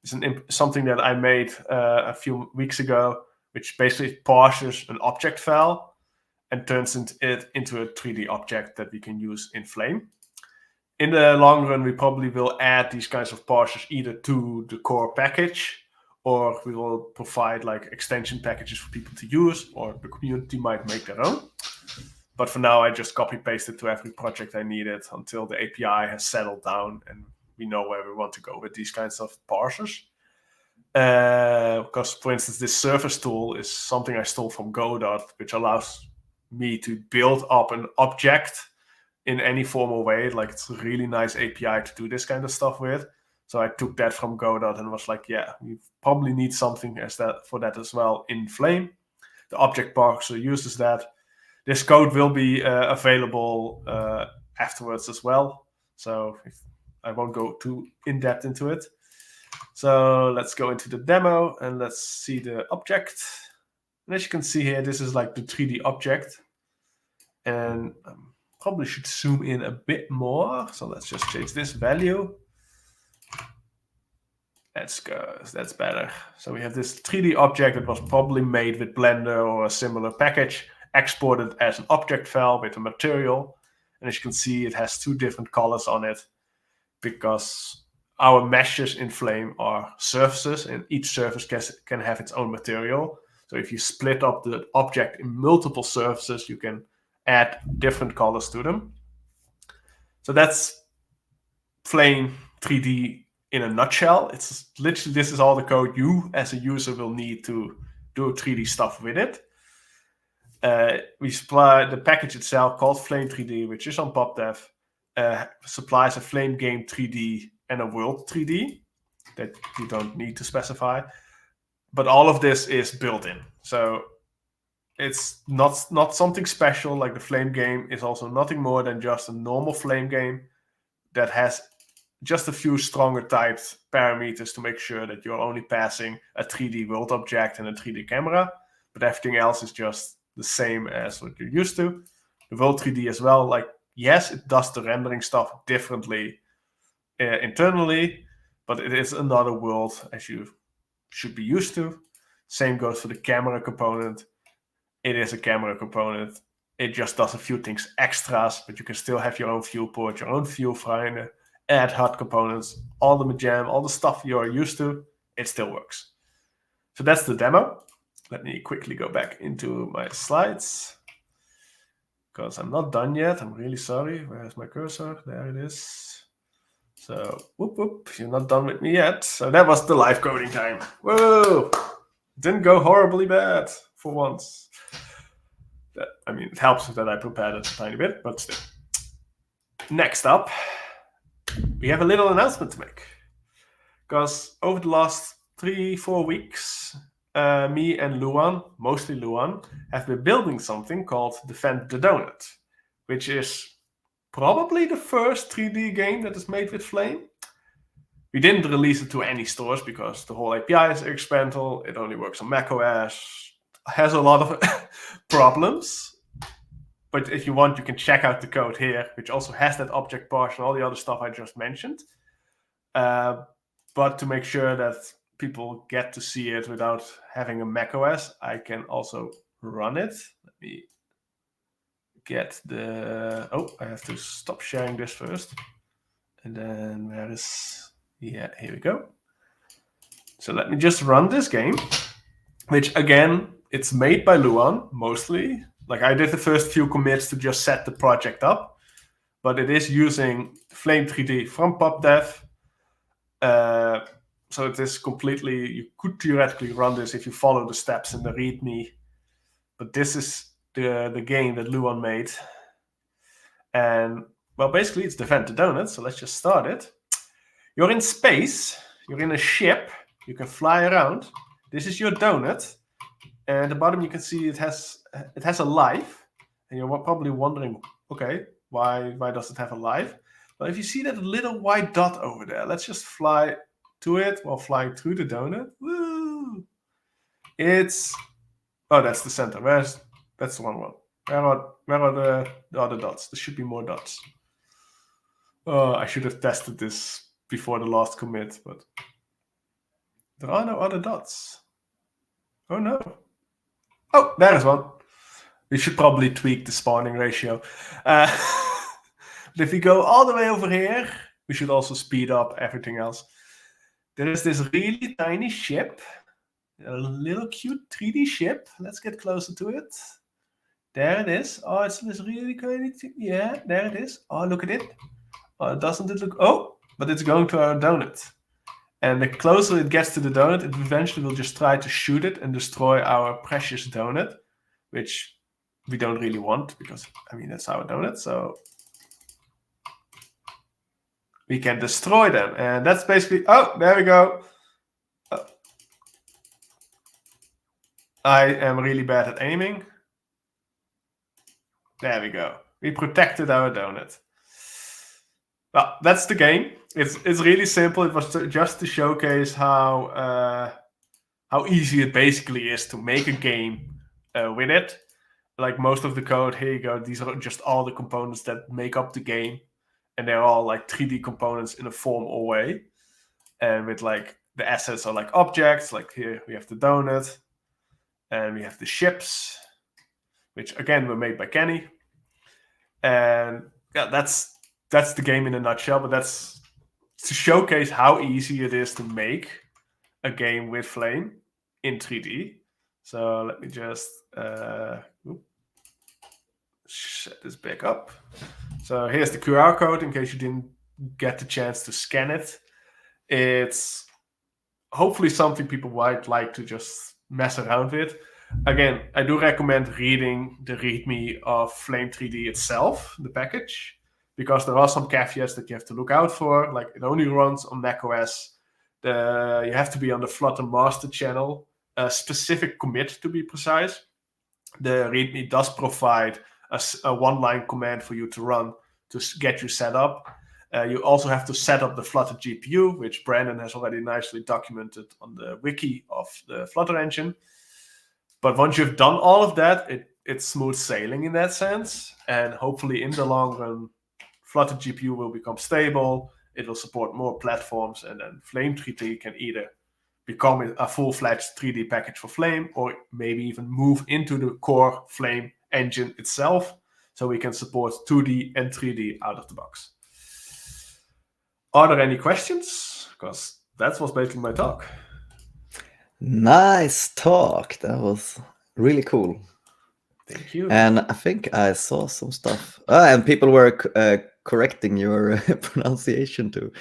is something that I made a few weeks ago, which basically parses an object file and turns it into a 3D object that we can use in Flame. In the long run, we probably will add these kinds of parsers either to the core package, or we will provide like extension packages for people to use, or the community might make their own. But for now, I just copy-pasted to every project I needed until the API has settled down and we know where we want to go with these kinds of parsers. Because, for instance, this surface tool is something I stole from Godot, which allows me to build up an object in any formal way. Like, it's a really nice API to do this kind of stuff with. So I took that from Godot and was like, yeah, we probably need something for that as well in Flame. The object parser uses that. This code will be available afterwards as well. So I won't go too in-depth into it. So let's go into the demo and let's see the object. And as you can see here, this is like the 3D object. And I'm probably should zoom in a bit more. So let's just change this value. Let's go. That's better. So we have this 3D object that was probably made with Blender or a similar package, exported as an object file with a material. And as you can see, it has 2 different colors on it because our meshes in Flame are surfaces, and each surface can have its own material. So if you split up the object in multiple surfaces, you can add different colors to them. So that's Flame 3D in a nutshell. It's literally, this is all the code you as a user will need to do 3D stuff with it. We supply the package itself called Flame 3D, which is on PopDev, supplies a Flame game 3D and a world 3D that you don't need to specify. But all of this is built in. So it's not something special. Like the Flame game is also nothing more than just a normal Flame game that has just a few stronger typed parameters to make sure that you're only passing a 3D world object and a 3D camera, but everything else is just the same as what you're used to. The world 3D as well, like, yes, it does the rendering stuff differently internally, but it is another world as you should be used to. Same goes for the camera component. It is a camera component. It just does a few things extras, but you can still have your own viewport, your own viewfinder, add HUD components, all the Majam, all the stuff you're used to, it still works. So that's the demo. Let me quickly go back into my slides because I'm not done yet. I'm really sorry. Where's my cursor? There it is. So, whoop, you're not done with me yet. So that was the live coding time. Whoa! Didn't go horribly bad for once. I mean, it helps that I prepared it a tiny bit, but still. Next up, we have a little announcement to make. Because over the last 3-4 weeks, me and Luan, mostly Luan, have been building something called Defend the Donut, which is probably the first 3D game that is made with Flame. We didn't release it to any stores because the whole API is experimental. It only works on macOS. Has a lot of problems. But if you want, you can check out the code here, which also has that object parse and all the other stuff I just mentioned. But to make sure that people get to see it without having a macOS, I can also run it. Let me get the... Oh, I have to stop sharing this first. And then where is... Yeah, here we go. So let me just run this game, which again, it's made by Luan, mostly. Like I did the first few commits to just set the project up, but it is using Flame 3D from PopDev. So it is completely, you could theoretically run this if you follow the steps in the README, but this is the game that Luan made. And well, basically it's Defend the Donut, so let's just start it. You're in space, you're in a ship, you can fly around. This is your donut. And at the bottom you can see it has a life. And you're probably wondering, okay, why does it have a life? Well, if you see that little white dot over there, let's just fly to it while flying through the donut. Woo! Oh, that's the center. That's the wrong one. Where are the other dots? There should be more dots. Oh, I should have tested this before the last commit, but there are no other dots. Oh no. Oh, there is one. We should probably tweak the spawning ratio. But if we go all the way over here, we should also speed up everything else. There is this really tiny ship, a little cute 3D ship. Let's get closer to it. There it is. Oh, it's this really tiny thing. Yeah, there it is. Oh, look at it. Oh, doesn't it look... Oh, but it's going to our donut. And the closer it gets to the donut, it eventually will just try to shoot it and destroy our precious donut, which we don't really want because, I mean, that's our donut. So we can destroy them. And that's basically... Oh, there we go. Oh. I am really bad at aiming. There we go. We protected our donut. Well, that's the game. It's really simple. It was just to showcase how easy it basically is to make a game with it. like most of the code, here you go. These are just all the components that make up the game. And they're all like 3D components in a form or way. And with like the assets are like objects, like here we have the donut. And we have the ships, which again were made by Kenny. And yeah, that's the game in a nutshell, but that's to showcase how easy it is to make a game with Flame in 3D. So let me just set this back up. So here's the QR code in case you didn't get the chance to scan it. It's hopefully something people might like to just mess around with. Again, I do recommend reading the README of Flame 3D itself, the package, because there are some caveats that you have to look out for. Like it only runs on macOS. You have to be on the Flutter master channel, a specific commit to be precise. The README does provide a one-line command for you to run to get you set up. You also have to set up the Flutter GPU, which Brandon has already nicely documented on the wiki of the Flutter engine. But once you've done all of that, it's smooth sailing in that sense. And hopefully in the long run, Flutter GPU will become stable. It will support more platforms. And then Flame 3D can either become a full-fledged 3D package for Flame, or maybe even move into the core Flame engine itself, so we can support 2D and 3D out of the box. Are there any questions? Because that was basically my talk. Nice talk. That was really cool. Thank you. And I think I saw some stuff. And people were correcting your pronunciation to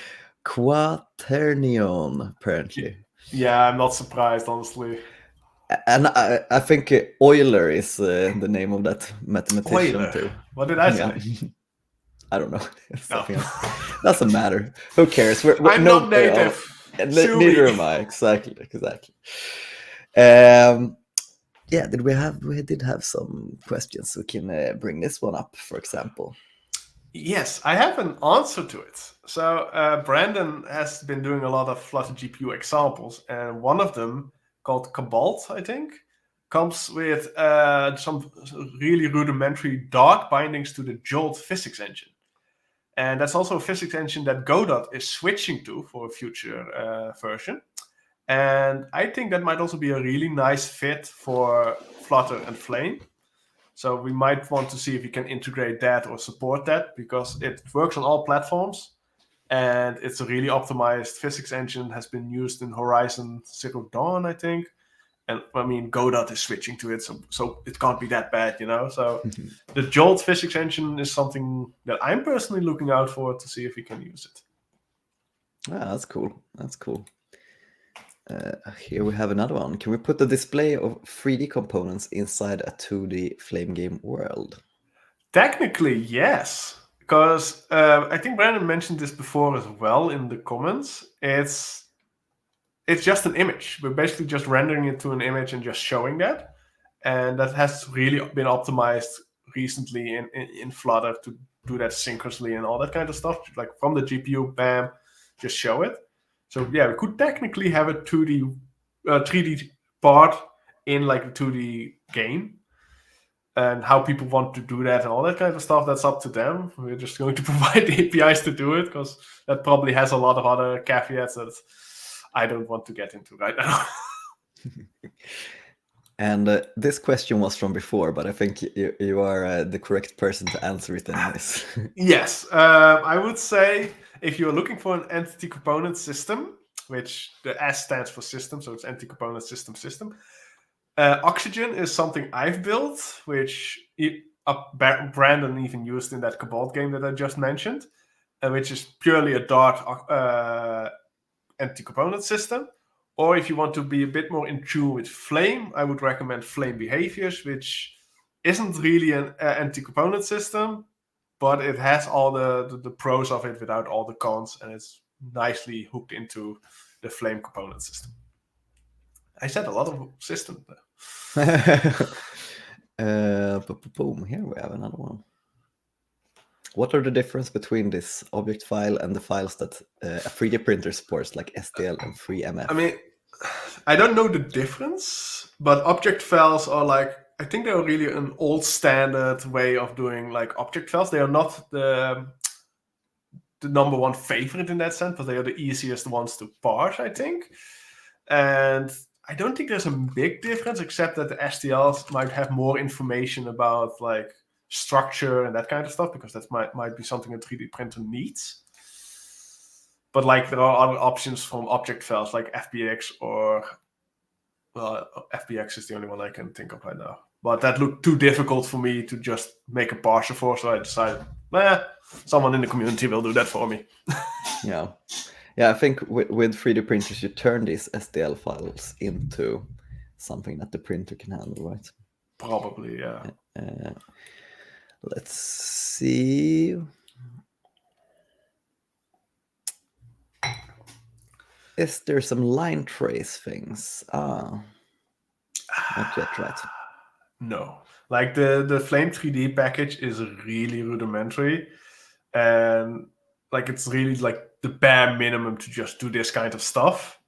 Quaternion, apparently. Yeah, I'm not surprised, honestly. And I think Euler is the name of that mathematician Euler. too. What did I say? Yeah. I don't know. Something No. else. Doesn't matter. Who cares? I'm not native. Neither am I. Exactly. Yeah, we did have some questions. We can bring this one up, for example. Yes, I have an answer to it. So Brandon has been doing a lot of Flutter GPU examples, and one of them, called Cobalt, I think, comes with some really rudimentary dark bindings to the Jolt physics engine. And that's also a physics engine that Godot is switching to for a future version. And I think that might also be a really nice fit for Flutter and Flame. So we might want to see if we can integrate that or support that, because it works on all platforms. And it's a really optimized physics engine, has been used in Horizon Zero Dawn, I think. And I mean, Godot is switching to it, so it can't be that bad, you know? So the Jolt physics engine is something that I'm personally looking out for to see if we can use it. That's cool. Here we have another one. Can we put the display of 3D components inside a 2D Flame game world? Technically, yes. Because I think Brandon mentioned this before as well in the comments. It's just an image. We're basically just rendering it to an image and just showing that. And that has really been optimized recently in Flutter to do that synchronously and all that kind of stuff. Like from the GPU, bam, just show it. So yeah, we could technically have a 3D part in like a 2D game. And how people want to do that and all that kind of stuff, that's up to them. We're just going to provide the APIs to do it, because that probably has a lot of other caveats that I don't want to get into right now. And this question was from before, but I think you are the correct person to answer it anyways. Yes, I would say if you're looking for an entity component system, which the S stands for system, so it's entity component system. Oxygen is something I've built, which Brandon even used in that Cobalt game that I just mentioned, which is purely a Dart entity component system. Or if you want to be a bit more in tune with Flame, I would recommend Flame Behaviors, which isn't really an entity component system, but it has all the pros of it without all the cons, and it's nicely hooked into the Flame component system. I said a lot of system there. Boom, here we have another one. What are the difference between this object file and the files that a 3D printer supports, like STL and FreeMF? I mean, I don't know the difference, but object files are like I think they're really an old standard way of doing like object files. They are not the number one favorite in that sense, but they are the easiest ones to parse, I think. And I don't think there's a big difference, except that the STLs might have more information about like structure and that kind of stuff, because that might be something a 3D printer needs. But like there are other options from object files like FBX or FBX is the only one I can think of right now. But that looked too difficult for me to just make a parser for, so I decided, someone in the community will do that for me. Yeah. Yeah, I think with 3D printers, you turn these STL files into something that the printer can handle, right? Probably, yeah. Let's see. Is there some line trace things? Not yet, right? No. Like the Flame 3D package is really rudimentary, and like it's really like the bare minimum to just do this kind of stuff.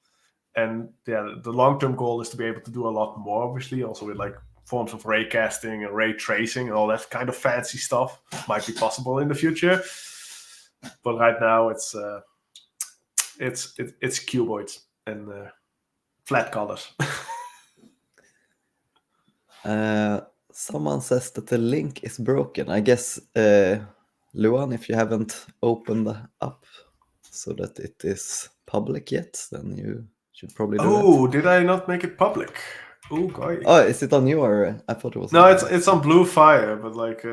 And yeah, the long-term goal is to be able to do a lot more, obviously, also with like forms of ray casting and ray tracing and all that kind of fancy stuff might be possible in the future. But right now it's cuboids and flat colors. Someone says that the link is broken. I guess, Luan, if you haven't opened up so that it is public yet, then you should probably do that. Oh, did I not make it public? Oh, God. Oh, is it on your? I thought it was. No, it's on Blue Fire, but like.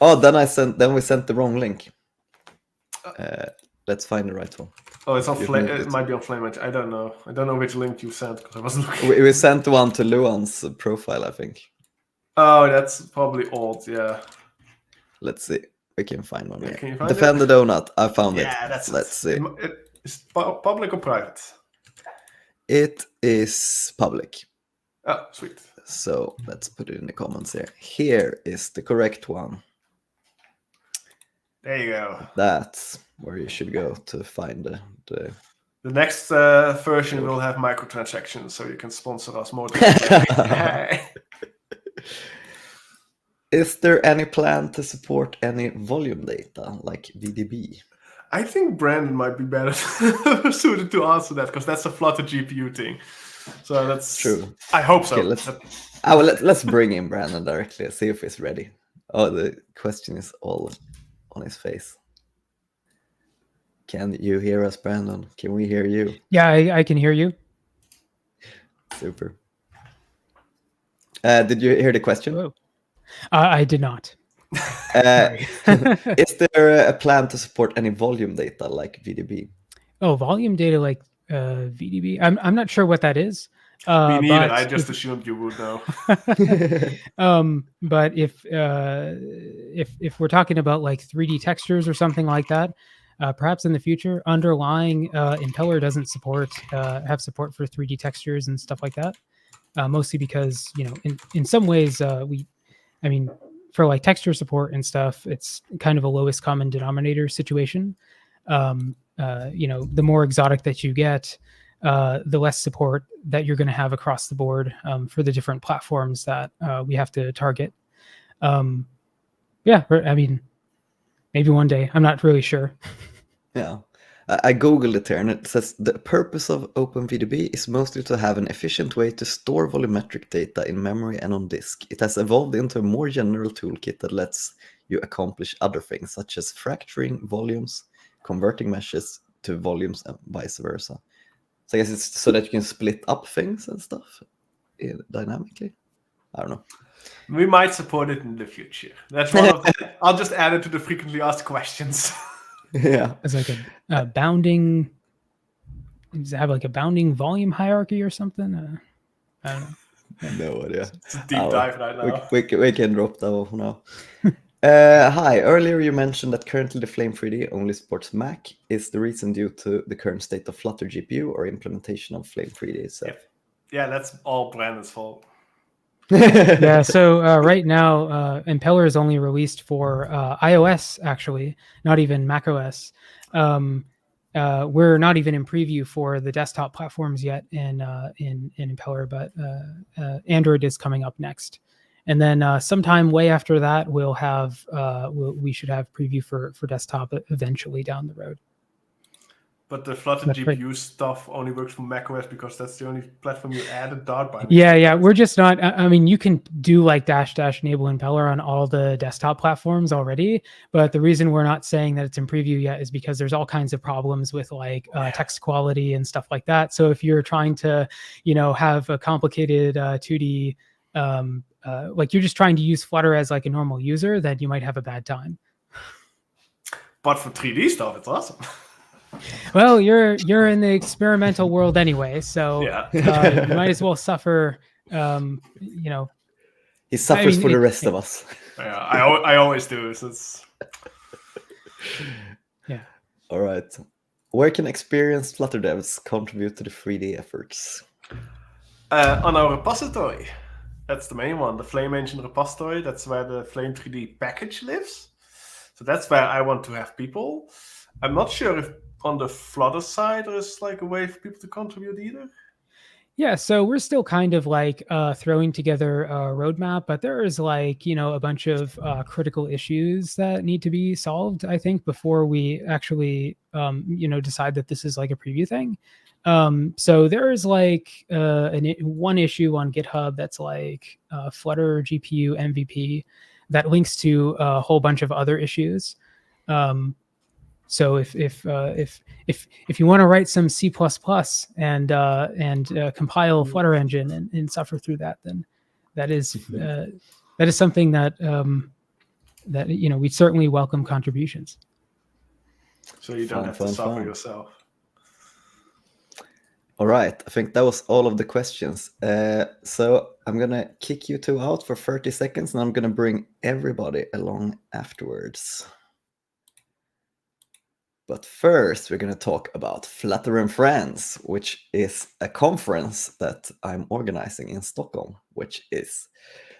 Oh, then we sent the wrong link. Let's find the right one. Oh, it's on Flame. It might be on Flame. I don't know. I don't know which link you sent because I wasn't looking. We sent one to Luan's profile, I think. Oh, that's probably old. Yeah. Let's see. We can find one. Yeah, can you find Defend it? the donut. I found it. Yeah, that's. Let's see. Is it public or private? It is public. Oh, sweet. So let's put it in the comments here. Here is the correct one. There you go. That's where you should go to find the next version will have microtransactions, so you can sponsor us more. Is there any plan to support any volume data like VDB? I think Brandon might be better suited to answer that because that's a Flutter GPU thing. So that's true. I hope so. Okay, let's bring in Brandon directly and see if he's ready. Oh, the question is all on his face. Can you hear us, Brandon? Can we hear you? Yeah, I can hear you. Super. Did you hear the question? Whoa. I did not. Is there a plan to support any volume data like VDB? Oh, volume data like VDB? I'm not sure what that is. Me neither. I just assumed you would know. But if we're talking about like 3D textures or something like that, perhaps in the future, underlying Impeller doesn't have support for 3D textures and stuff like that. Mostly because in some ways for like texture support and stuff, it's kind of a lowest common denominator situation. The more exotic that you get, the less support that you're going to have across the board for the different platforms that we have to target. Maybe one day. I'm not really sure. Yeah. I googled it here and it says the purpose of OpenVDB is mostly to have an efficient way to store volumetric data in memory and on disk. It has evolved into a more general toolkit that lets you accomplish other things such as fracturing volumes, converting meshes to volumes and vice versa. So I guess it's so that you can split up things and stuff dynamically. I don't know. We might support it in the future. That's one of the, I'll just add it to the frequently asked questions. Yeah. It's like a bounding. Does it have like a bounding volume hierarchy or something? I don't know. No idea. It's a deep dive right now. We can drop that one now. Hi, earlier you mentioned that currently the Flame 3D only supports Mac. Is the reason due to the current state of Flutter GPU or implementation of Flame 3D itself? Yeah, that's all Brandon's fault. Yeah, so right now, Impeller is only released for iOS, actually, not even macOS. we're not even in preview for the desktop platforms yet in Impeller, but Android is coming up next. And then sometime way after that, we should have preview for desktop eventually down the road. But the Flutter That's GPU right. stuff only works for macOS because that's the only platform you added Dart bindings. Yeah. We're just not. I mean, you can do like -- enable impeller on all the desktop platforms already. But the reason we're not saying that it's in preview yet is because there's all kinds of problems with like text quality and stuff like that. So if you're trying to, have a complicated 2D, like you're just trying to use Flutter as like a normal user, then you might have a bad time. But for 3D stuff, it's awesome. Well, you're in the experimental world anyway, so Yeah. you might as well suffer. He suffers for the rest of us. Yeah, I always do. So it's... Yeah. All right. Where can experienced Flutter devs contribute to the 3D efforts? On our repository. That's the main one, the Flame Engine repository. That's where the Flame 3D package lives. So that's where I want to have people. I'm not sure if on the Flutter side there's like a way for people to contribute either. Yeah, so we're still kind of like throwing together a roadmap, but there is like, a bunch of critical issues that need to be solved, I think, before we actually, decide that this is like a preview thing. So there is like one issue on GitHub that's like Flutter GPU MVP that links to a whole bunch of other issues. So if you want to write some C++ and compile Flutter engine and suffer through that, then that is something that we certainly welcome contributions. So you don't have to suffer yourself. All right, I think that was all of the questions. So I'm gonna kick you two out for 30 seconds, and I'm gonna bring everybody along afterwards. But first, we're going to talk about Flutter and Friends, which is a conference that I'm organizing in Stockholm, which is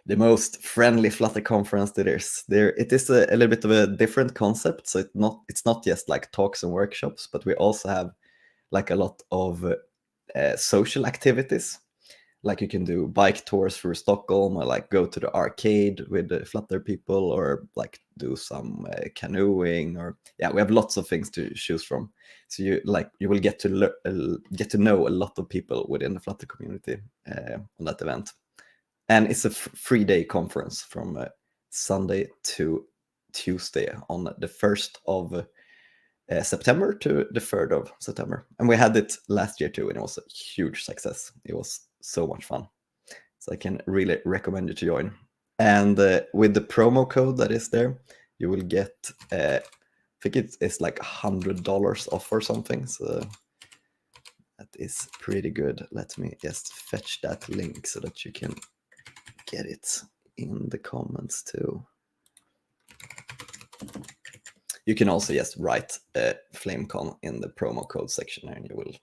the most friendly Flutter conference that is there. It is a little bit of a different concept, so it's not just like talks and workshops, but we also have like a lot of social activities. Like you can do bike tours through Stockholm, or like go to the arcade with the Flutter people, or like do some canoeing, or we have lots of things to choose from. So you will get to know a lot of people within the Flutter community on that event. And it's a 3-day conference from Sunday to Tuesday on the 1st of September to the 3rd of September. And we had it last year too, and it was a huge success. It was so much fun. So I can really recommend you to join. And with the promo code that is there, you will get, I think it's like $100 off or something. So that is pretty good. Let me just fetch that link so that you can get it in the comments too. You can also just write FlameCon in the promo code section, and you will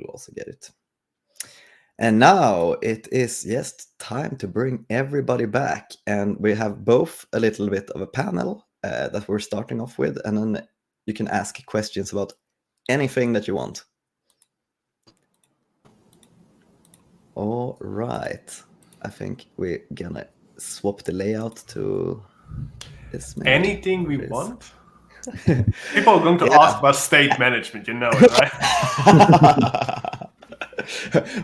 also get it. And now it is just time to bring everybody back, and we have both a little bit of a panel that we're starting off with, and then you can ask questions about anything that you want. All right, I think we're gonna swap the layout to this. Anything we want? People are going to ask about state management, you know it, right?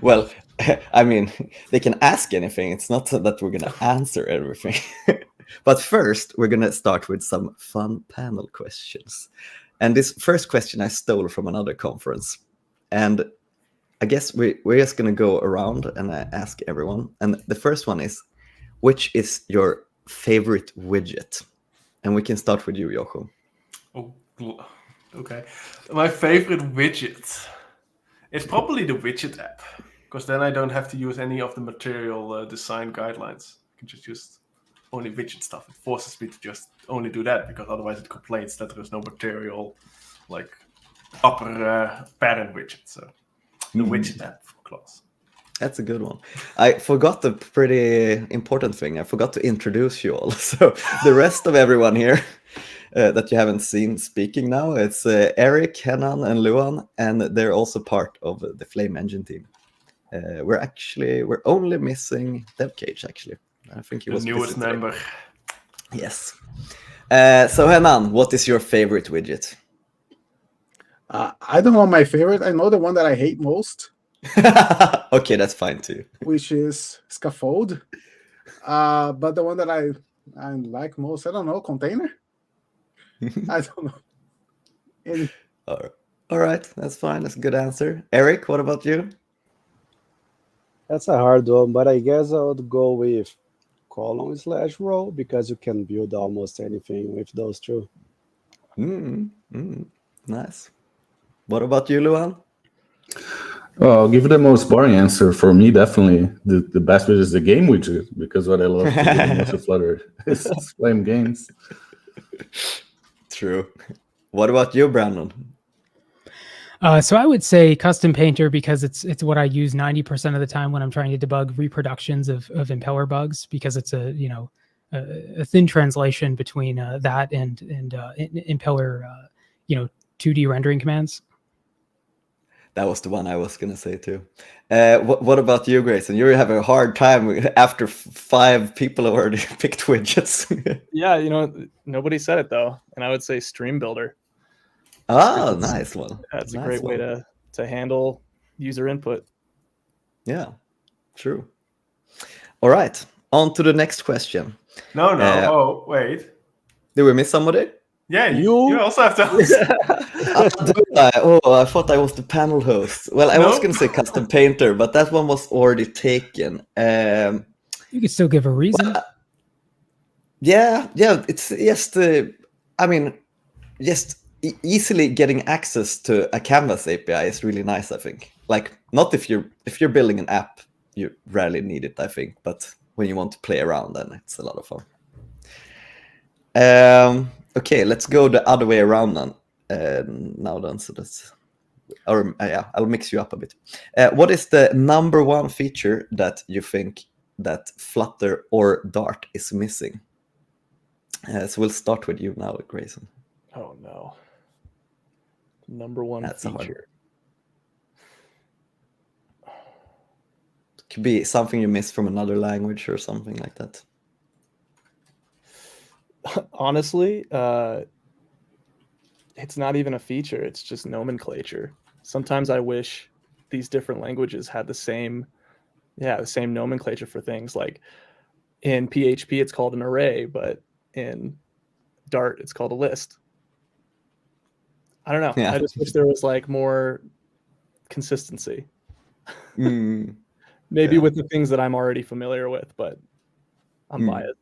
Well, I mean, they can ask anything. It's not that we're going to answer everything. But first, we're going to start with some fun panel questions. And this first question I stole from another conference. And I guess we're just going to go around and ask everyone. And the first one is, which is your favorite widget? And we can start with you, Jochum. Oh, okay. My favorite widget is probably the widget app, because then I don't have to use any of the material design guidelines. I can just use only widget stuff. It forces me to just only do that, because otherwise it complains that there's no material like upper parent widget. So the widget app class. That's a good one. I forgot a pretty important thing. I forgot to introduce you all. So the rest of everyone here, that you haven't seen speaking now. It's Eric, Henan, and Luan, and they're also part of the Flame engine team. We're only missing DevCage, actually. I think he The was newest busy today. member. Yes. So Henan, what is your favorite widget? I don't know my favorite. I know the one that I hate most, Okay, that's fine too. which is Scaffold. But the one that I like most, I don't know, Container. I don't know. Any- All right, that's fine. That's a good answer. Eric, what about you? That's a hard one, but I guess I would go with colon/row because you can build almost anything with those two. Nice. What about you, Luan? Well, I'll give you the most boring answer. For me, definitely the best widget is the game widget, because what I love to do the most with Flutter is Flame games. True. What about you, Brandon? So I would say Custom Painter because it's what I use 90% of the time when I'm trying to debug reproductions of impeller bugs, because it's a thin translation between that and impeller 2D rendering commands. That was the one I was gonna say too. What about you, Grayson? You have a hard time after 5 people already picked widgets. Yeah, nobody said it though, and I would say Stream Builder. Ah, nice one. That's a Nice great way one. to handle user input. Yeah, true. All right, on to the next question. No. Uh, Wait. Did we miss somebody? Yeah, you also have to host. I thought I was the panel host. Well, I was No. going to say Custom Painter, but that one was already taken. You could still give a reason. Yeah, it's just, just easily getting access to a Canvas API is really nice, I think. Like, not if you're building an app, you rarely need it, I think, but when you want to play around, then it's a lot of fun. Okay, let's go the other way around then. So that's, I'll mix you up a bit. What is the number one feature that you think that Flutter or Dart is missing? So we'll start with you now, Grayson. Oh no. Number one That's a hard feature. Could be something you missed from another language or something like that. Honestly, it's not even a feature. It's just nomenclature. Sometimes I wish these different languages had the same nomenclature for things. Like in PHP, it's called an array, but in Dart, it's called a list. I don't know. Yeah. I just wish there was like more consistency. Maybe with the things that I'm already familiar with, but I'm biased.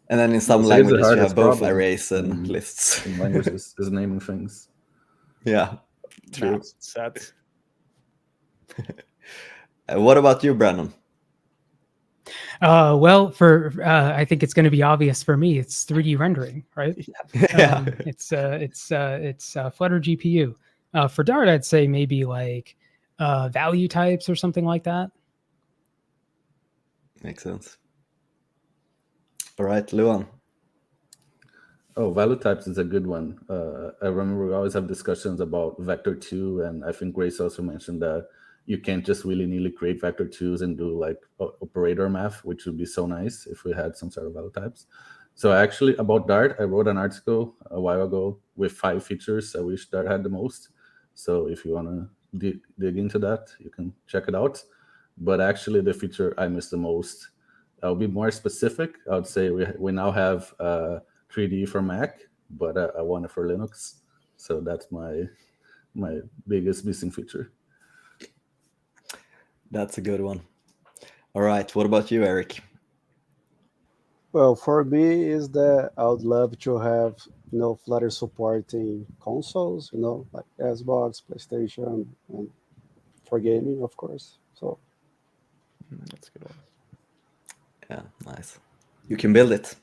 And then in some Well, here's the languages, you have hardest both problem arrays and lists. in languages is naming things. Yeah, true. Maps, sets. What about you, Brandon? Well, for I think it's going to be obvious for me. It's 3D rendering, right? Yeah. It's Flutter GPU. For Dart, I'd say maybe like value types or something like that. Makes sense. All right, Luan. Oh, value types is a good one. I remember we always have discussions about vector 2, and I think Grace also mentioned that you can't just willy-nilly create vector 2s and do like operator math, which would be so nice if we had some sort of value types. So actually about Dart, I wrote an article a while ago with 5 features I wish Dart had the most. So if you want to dig into that, you can check it out. But actually the feature I miss the most, I'll be more specific. I would say we now have 3D for Mac, but I want it for Linux. So that's my biggest missing feature. That's a good one. All right, what about you, Eric? Well, for me is that I would love to have Flutter supporting consoles, like Xbox, PlayStation, and for gaming, of course. So That's a good one. Yeah, nice. You can build it.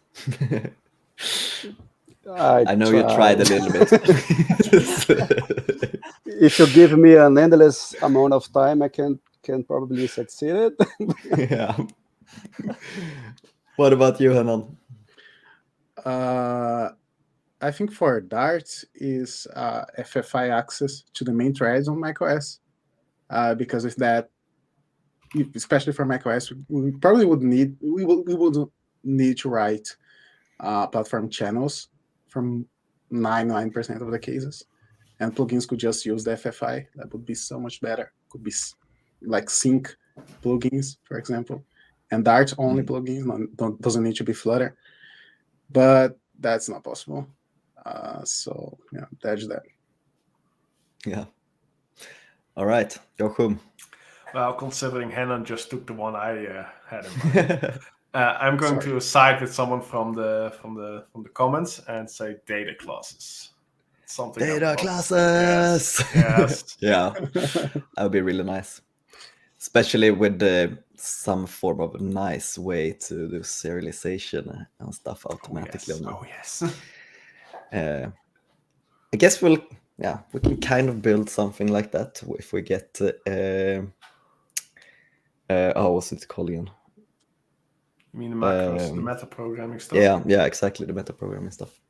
I know you tried a little bit. If you give me an endless amount of time, I can probably succeed it. Yeah. What about you, Hanan? I think for Dart is FFI access to the main threads on macOS, because with that, especially for macOS, we probably would need we would need to write platform channels from 99% of the cases, and plugins could just use the FFI. That would be so much better. Could be like sync plugins, for example, and Dart only plugins doesn't need to be Flutter, but that's not possible. So yeah, that's that. Yeah. All right, Jochum. Well, considering Hanan just took the one I had in mind, I'm going to side with someone from the comments and say data classes. Something Data classes. Yes. Yeah, that would be really nice, especially with some form of nice way to do serialization and stuff automatically. Oh yes. I guess we can kind of build something like that if we get what's it called again? You mean the macros, the meta programming stuff? Yeah, exactly, the meta programming stuff.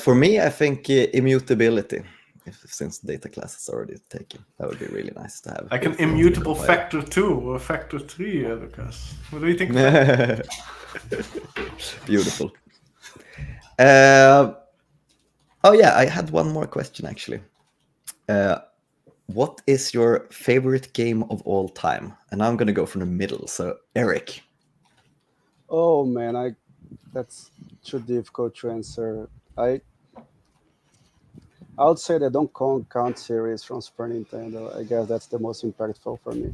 For me, I think immutability. Since data class is already taken, that would be really nice to have. Like an immutable factor 2 or factor 3, Lucas. What do you think of that? Beautiful. I had one more question actually. What is your favorite game of all time? And I'm gonna go from the middle. So Eric. Oh man, that's too difficult to answer. I would say the Donkey Kong Count series from Super Nintendo. I guess that's the most impactful for me.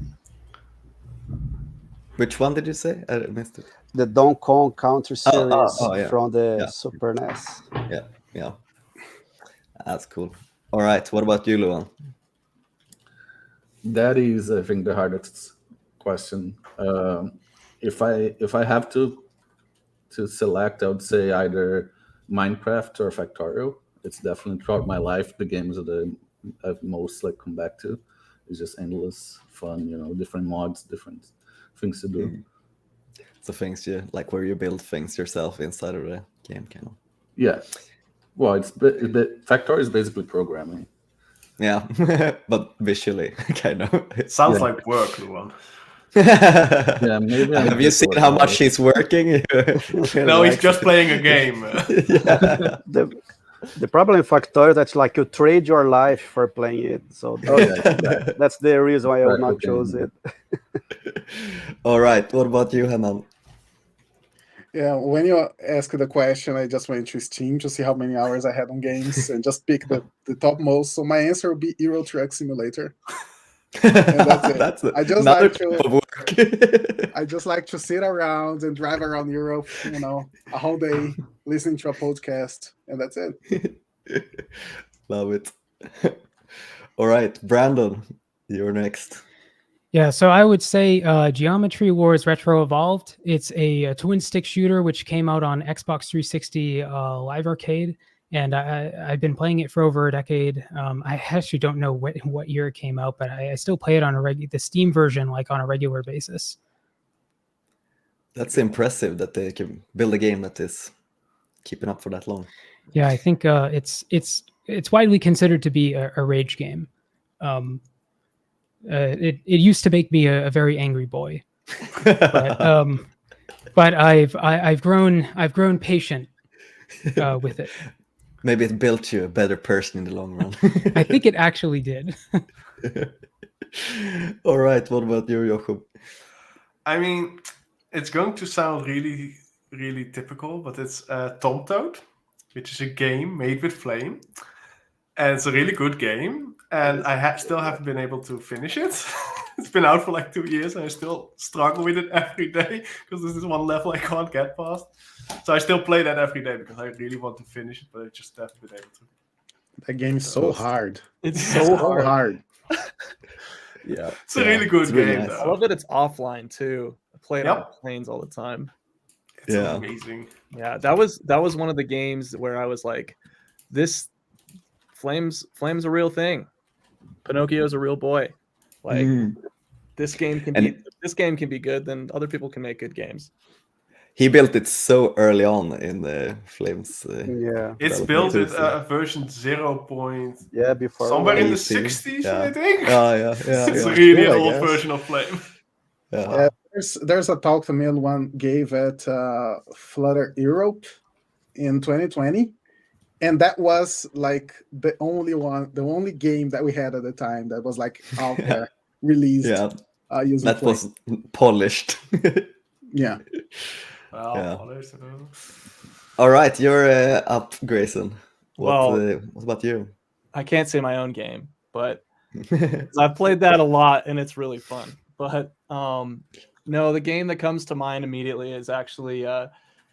Which one did you say? I missed it. The Donkey Kong Country series from the Yeah. Super NES. Yeah. That's cool. All right, what about you, Luan? That is, I think, the hardest question. If I have to select, I would say either Minecraft or Factorial. It's definitely throughout my life the games that I've most come back to. It's just endless fun, different mods, different things to do. So things where you build things yourself inside of the game, kind of. Yeah. Well, Factorial is basically programming. Yeah, but visually, kind of. It sounds like work, Luan. Yeah, maybe. Have you seen how much he's working? No, he's just playing a game. The problem with Factorial that's you trade your life for playing it. So that's the reason why I would not choose it. All right. What about you, Hanan? Yeah, when you ask the question, I just went to Steam to see how many hours I had on games and just pick the top most. So my answer would be Euro Truck Simulator. And that's it. I just like to I just like to sit around and drive around Europe, a whole day listening to a podcast, and that's it. Love it. All right, Brandon, you're next. Yeah, so I would say Geometry Wars Retro Evolved. It's a twin stick shooter which came out on Xbox 360 Live Arcade, and I've been playing it for over a decade. I actually don't know what year it came out, but I still play it on the Steam version on a regular basis. That's impressive that they can build a game that is keeping up for that long. Yeah, I think it's widely considered to be a rage game. It used to make me a very angry boy, but I've grown patient with it. Maybe it built you a better person in the long run. I think it actually did. All right, what about you, Jochum? I mean, it's going to sound really, really typical, but it's Tom Toad, which is a game made with Flame, and it's a really good game. And I still haven't been able to finish it. It's been out for 2 years, and I still struggle with it every day because this is one level I can't get past. So I still play that every day because I really want to finish it, but I just haven't been able to. That game is so hard. It's so hard. Yeah, it's a really good game. Nice. I love that it's offline too. I play it on planes all the time. It's amazing. Yeah, that was one of the games where I was like, "This Flame's a real thing. Pinocchio's a real boy. This game can be good. Then other people can make good games." He built it so early on in the Flames. Yeah, It's development built too, with so- version 0. yeah, before Somewhere in the 18, 60s, yeah. I think. Yeah. It's yeah. really Still, an I old guess. version of Flame. Yeah. Yeah, there's a talk Camille one gave at Flutter Europe in 2020, and that was like the only game that we had at the time that was like out there released Yeah, using that Flame. was polished. Yeah. Well, Yeah. polished, I don't know. All right, you're up, Grayson. What about you? I can't say my own game, but 'cause I've played that a lot and it's really fun. But no, the game that comes to mind immediately is actually a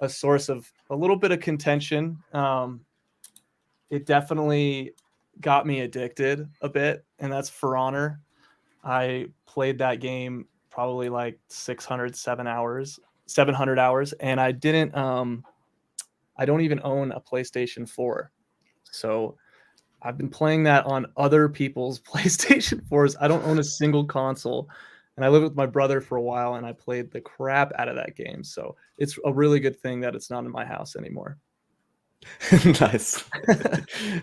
source of a little bit of contention. It definitely got me addicted a bit, and that's For Honor. I played that game probably like 700 hours, and I didn't I don't even own a PlayStation 4. So I've been playing that on other people's PlayStation 4s. I don't own a single console. And I lived with my brother for a while, and I played the crap out of that game. So it's a really good thing that it's not in my house anymore. Nice.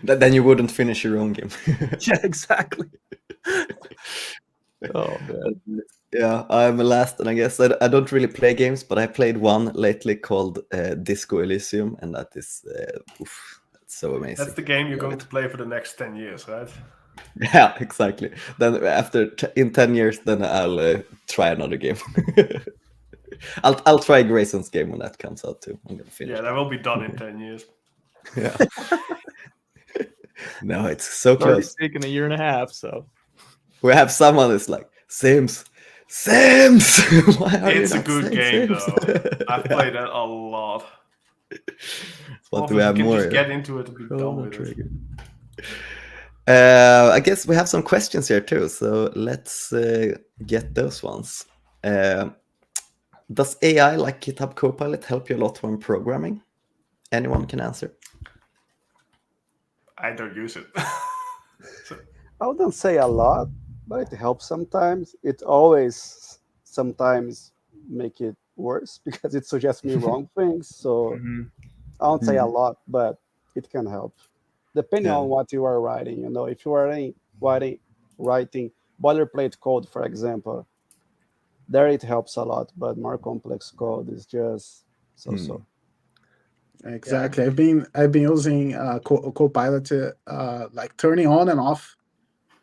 Then you wouldn't finish your own game. Yeah, exactly. Oh, man. Yeah, I'm last, and I guess I don't really play games, but I played one lately called Disco Elysium, and that is that's so amazing. That's the game you're Love going it. to play for the next 10 years, right? Yeah, exactly. Then after in 10 years, then I'll try another game. I'll try Grayson's game when that comes out too. I'm gonna finish. Yeah, that will be done in 10 years. Yeah. No, it's so It's already close. taken a year and a half, so We have someone that's like Sims. Why are It's you a not good saying game, Sims? though. I've Yeah. played that a lot. What do Often we have you can more? just get into it and be done Chrono with it. Trigger. I guess we have some questions here too, so let's get those ones. Does AI like GitHub Copilot help you a lot when programming? Anyone can answer. I don't use it. I wouldn't say a lot, but it helps sometimes. It always sometimes make it worse because it suggests me wrong things. So I won't say a lot, but it can help. Depending Yeah. on what you are writing. You know, if you are writing boilerplate code, for example, there it helps a lot, but more complex code is just so. Exactly. I've been using Copilot to like turning on and off.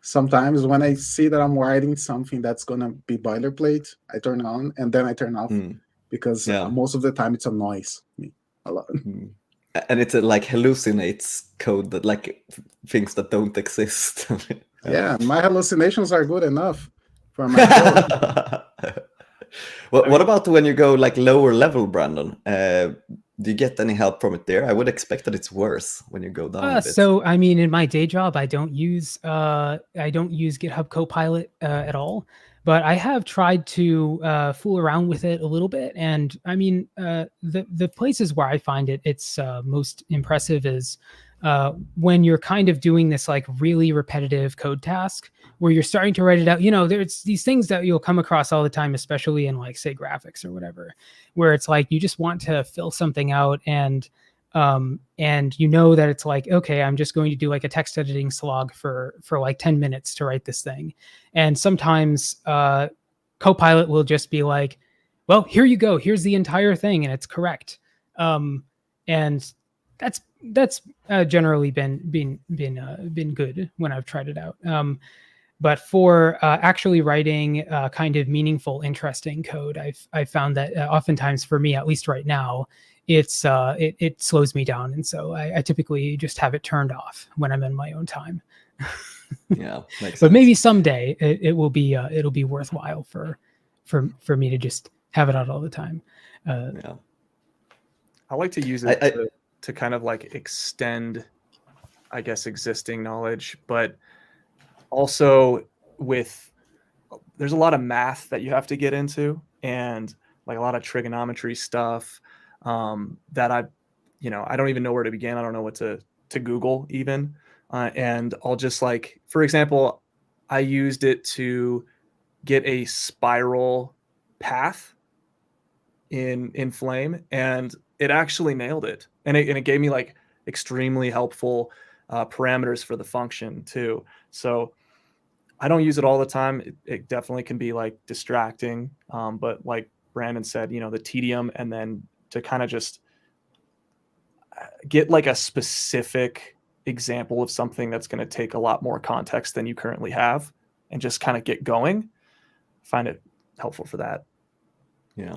Sometimes when I see that I'm writing something that's gonna be boilerplate, I turn on and then I turn off because Yeah. most of the time it's annoys me a lot. And it like hallucinates code that like things that don't exist. Yeah, my hallucinations are good enough for my code. What about when you go like lower level, Brandon? Do you get any help from it there? I would expect that it's worse when you go down a bit. So I mean, in my day job, I don't use GitHub Copilot at all, but I have tried to fool around with it a little bit. And I mean, the places where I find it's most impressive is when you're kind of doing this like really repetitive code task where you're starting to write it out. You know, there's these things that you'll come across all the time, especially in like say graphics or whatever, where it's like you just want to fill something out and you know that it's like, okay, I'm just going to do like a text editing slog for like 10 minutes to write this thing. And sometimes Copilot will just be like, well, here you go, here's the entire thing and it's correct. And that's generally been good when I've tried it out. But for actually writing kind of meaningful, interesting code, I've found that oftentimes for me, at least right now, it slows me down, and so I typically just have it turned off when I'm in my own time. Yeah, makes sense. But maybe someday it'll be worthwhile for me to just have it out all the time. Yeah. I like to use it to kind of like extend, I guess, existing knowledge, but also there's a lot of math that you have to get into and like a lot of trigonometry stuff that I don't even know where to begin. I don't know what to Google even. And I'll just like, for example, I used it to get a spiral path in Flame, and it actually nailed it. And it gave me like extremely helpful parameters for the function too. So I don't use it all the time. It definitely can be like distracting. But like Brandon said, the tedium, and then to kind of just get like a specific example of something that's going to take a lot more context than you currently have, and just kind of get going. Find it helpful for that. Yeah.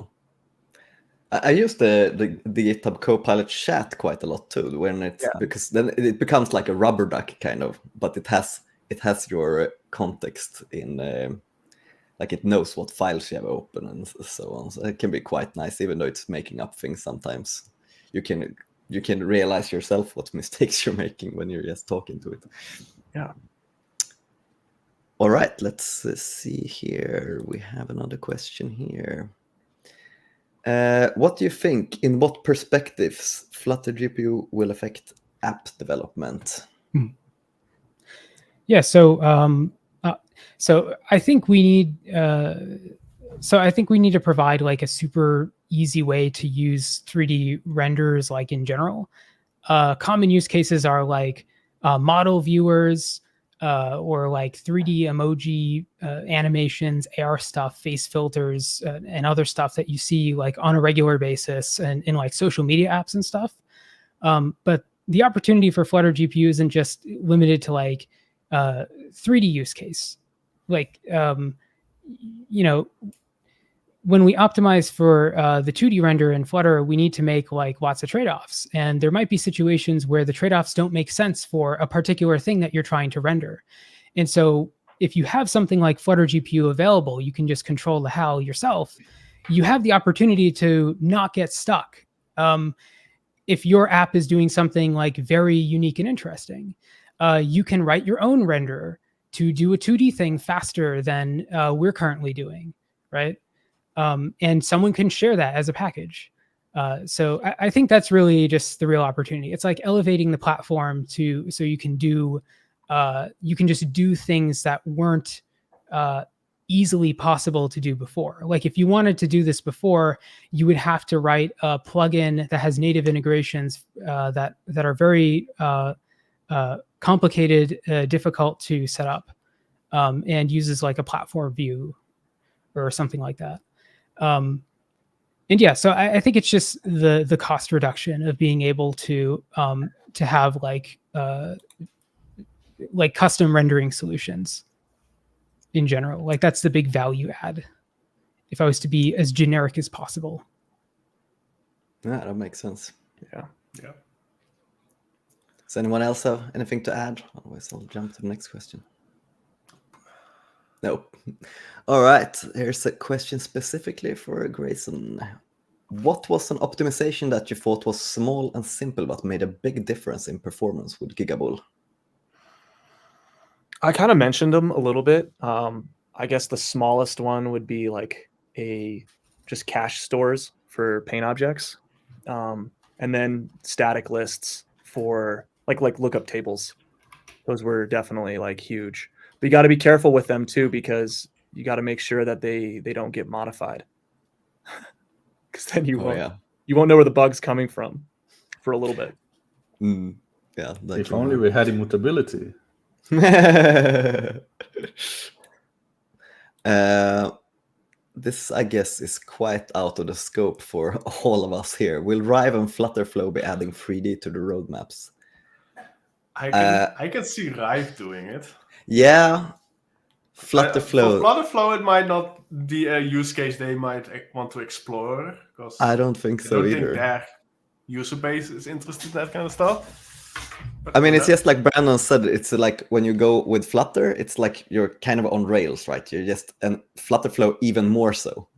I use the GitHub Copilot chat quite a lot too, because then it becomes like a rubber duck kind of, but it has your context in like it knows what files you have open and so on. So it can be quite nice, even though it's making up things sometimes. You can realize yourself what mistakes you're making when you're just talking to it. Yeah. All right, let's see here. We have another question here. What do you think, in what perspectives, Flutter GPU will affect app development? Yeah, so I think we need to provide like a super easy way to use 3D renders, like in general. Common use cases are like model viewers, or like 3D emoji animations, AR stuff, face filters, and other stuff that you see like on a regular basis and in like social media apps and stuff. But the opportunity for Flutter GPU isn't just limited to like 3D use case. Like, when we optimize for the 2D render in Flutter, we need to make like lots of trade-offs. And there might be situations where the trade-offs don't make sense for a particular thing that you're trying to render. And so if you have something like Flutter GPU available, you can just control the how yourself. You have the opportunity to not get stuck. If your app is doing something like very unique and interesting, you can write your own renderer to do a 2D thing faster than we're currently doing, right? And someone can share that as a package. So I think that's really just the real opportunity. It's like elevating the platform so you can just do things that weren't easily possible to do before. Like if you wanted to do this before, you would have to write a plugin that has native integrations that are very complicated, difficult to set up, and uses like a platform view or something like that. And yeah, so I think it's just the cost reduction of being able to have like custom rendering solutions in general. Like that's the big value add, if I was to be as generic as possible. Yeah, that makes sense. Yeah. Does anyone else have anything to add? Otherwise, I'll jump to the next question. Nope. All right, here's a question specifically for Grayson. What was an optimization that you thought was small and simple but made a big difference in performance with Gigabull? I kind of mentioned them a little bit. I guess the smallest one would be like just cache stores for paint objects, and then static lists for like lookup tables. Those were definitely like huge. But you got to be careful with them too, because you got to make sure that they don't get modified, because then you won't know where the bug's coming from for a little bit. Yeah. If only we had immutability. This, I guess, is quite out of the scope for all of us here. Will Rive and Flutterflow be adding 3D to the roadmaps? I can see Rive doing it. Yeah. Flutterflow. For Flutterflow, it might not be a use case they might want to explore. Because I don't think so either. Think their user base is interested in that kind of stuff. But I mean, it's just like Brandon said, it's like when you go with Flutter, it's like you're kind of on rails, right? You're just, and Flutterflow even more so.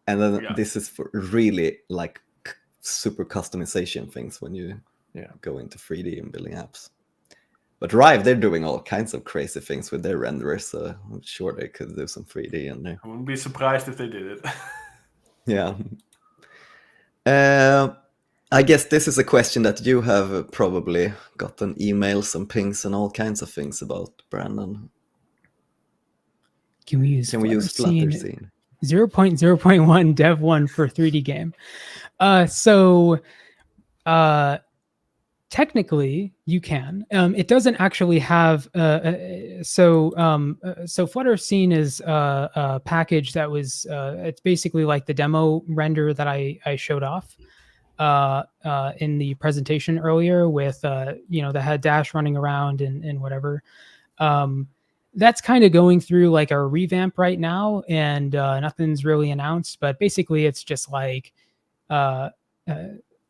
And then this is for really like super customization things when you go into 3D and building apps. But Rive, they're doing all kinds of crazy things with their renderers, so I'm sure they could do some 3D in there. I wouldn't be surprised if they did it. Yeah. I guess this is a question that you have probably gotten emails and pings and all kinds of things about, Brandon. Can we use Flutter Scene? 0.0.1 dev 1 for 3D game. Technically you can. It doesn't actually have so Flutter Scene is a package that was it's basically like the demo render that I showed off in the presentation earlier with the head dash running around and whatever. That's kind of going through like a revamp right now, and nothing's really announced, but basically it's just like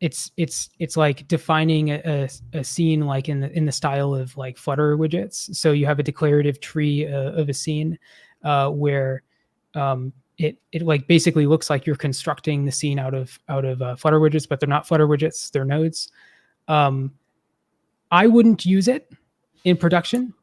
it's like defining a scene like in the style of like Flutter widgets. So you have a declarative tree of a scene where it like basically looks like you're constructing the scene out of Flutter widgets, but they're not Flutter widgets, they're nodes. I wouldn't use it in production.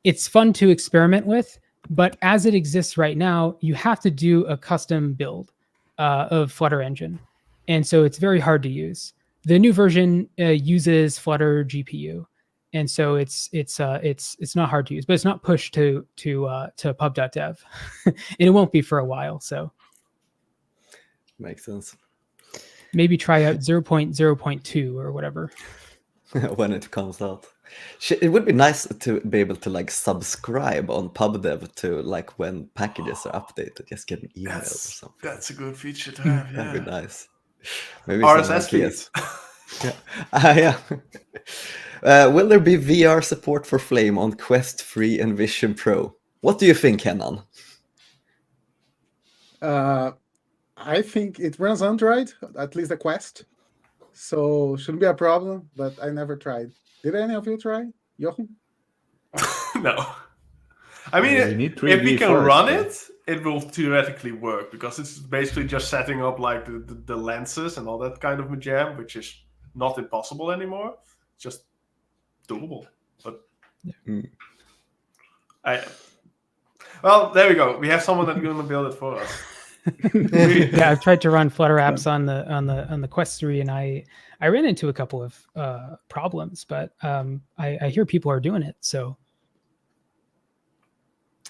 It's fun to experiment with, but as it exists right now, you have to do a custom build of Flutter Engine. And so it's very hard to use. The new version uses Flutter GPU, and so it's not hard to use, but it's not pushed to pub.dev, and it won't be for a while. So Makes sense. Maybe try out 0.0.2 or whatever when it comes out. It would be nice to be able to like subscribe on PubDev to like when packages are updated, just get an email or something. That's a good feature to have. Yeah. That'd be nice. Maybe RSS feeds. Will there be VR support for Flame on Quest 3 and Vision Pro? What do you think, Kenan? I think it runs Android, at least the Quest, so shouldn't be a problem. But I never tried. Did any of you try, Jochum? No. I mean, if we can run it, it will theoretically work, because it's basically just setting up like the lenses and all that kind of jam, which is not impossible anymore. It's just doable. But well, there we go. We have someone that's going to build it for us. Yeah, I've tried to run Flutter apps on the Quest 3, and I ran into a couple of problems, but I hear people are doing it, so.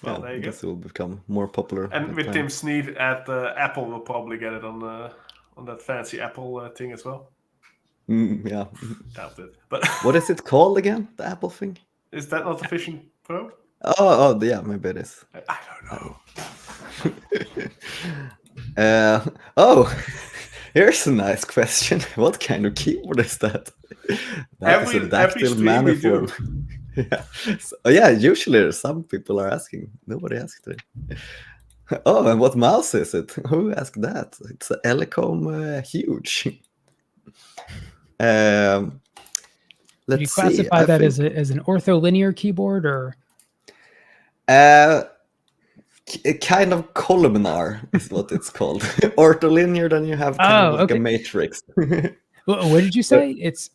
Well, there you I guess go. it will become more popular. And with Tim Sneed at Apple, we'll probably get it on that fancy Apple thing as well. Yeah. Doubt it. But what is it called again? The Apple thing? Is that not the Vision Pro? Oh, yeah, maybe it is. I don't know. Here's a nice question. What kind of keyboard is that? That is a dactyl manifold. Yeah. So, usually some people are asking. Nobody asked it. Oh, and what mouse is it? Who asked that? It's an Elecom Huge. Let's you classify that as an ortholinear keyboard, or? Kind of columnar is what it's called. Ortholinear, then you have kind of like a matrix. What did you say? It's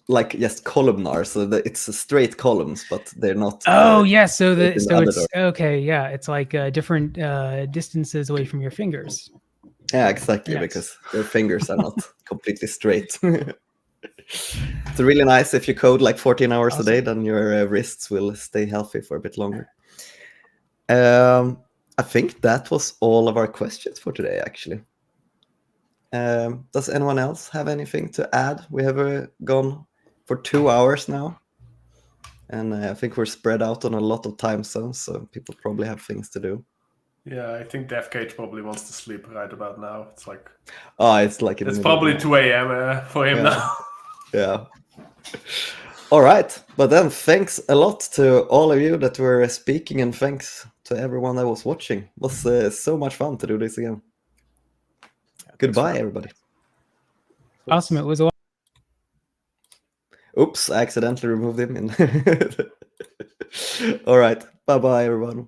like just columnar, so that it's straight columns, but they're not. So it's okay. Yeah, it's like different distances away from your fingers. Yeah, exactly, because your fingers are not completely straight. It's really nice if you code like 14 hours a day, then your wrists will stay healthy for a bit longer. I think that was all of our questions for today, actually. Does anyone else have anything to add? We have gone for 2 hours now, and I think we're spread out on a lot of time zones, so people probably have things to do. Yeah, I think DevCage probably wants to sleep right about now. It's like it's probably 2 a.m. For him now. Yeah. All right, but then thanks a lot to all of you that were speaking, and thanks to everyone that was watching. It was so much fun to do this again. Goodbye, everybody. Awesome. It was a lot. Oops, I accidentally removed him. All right. Bye-bye, everyone.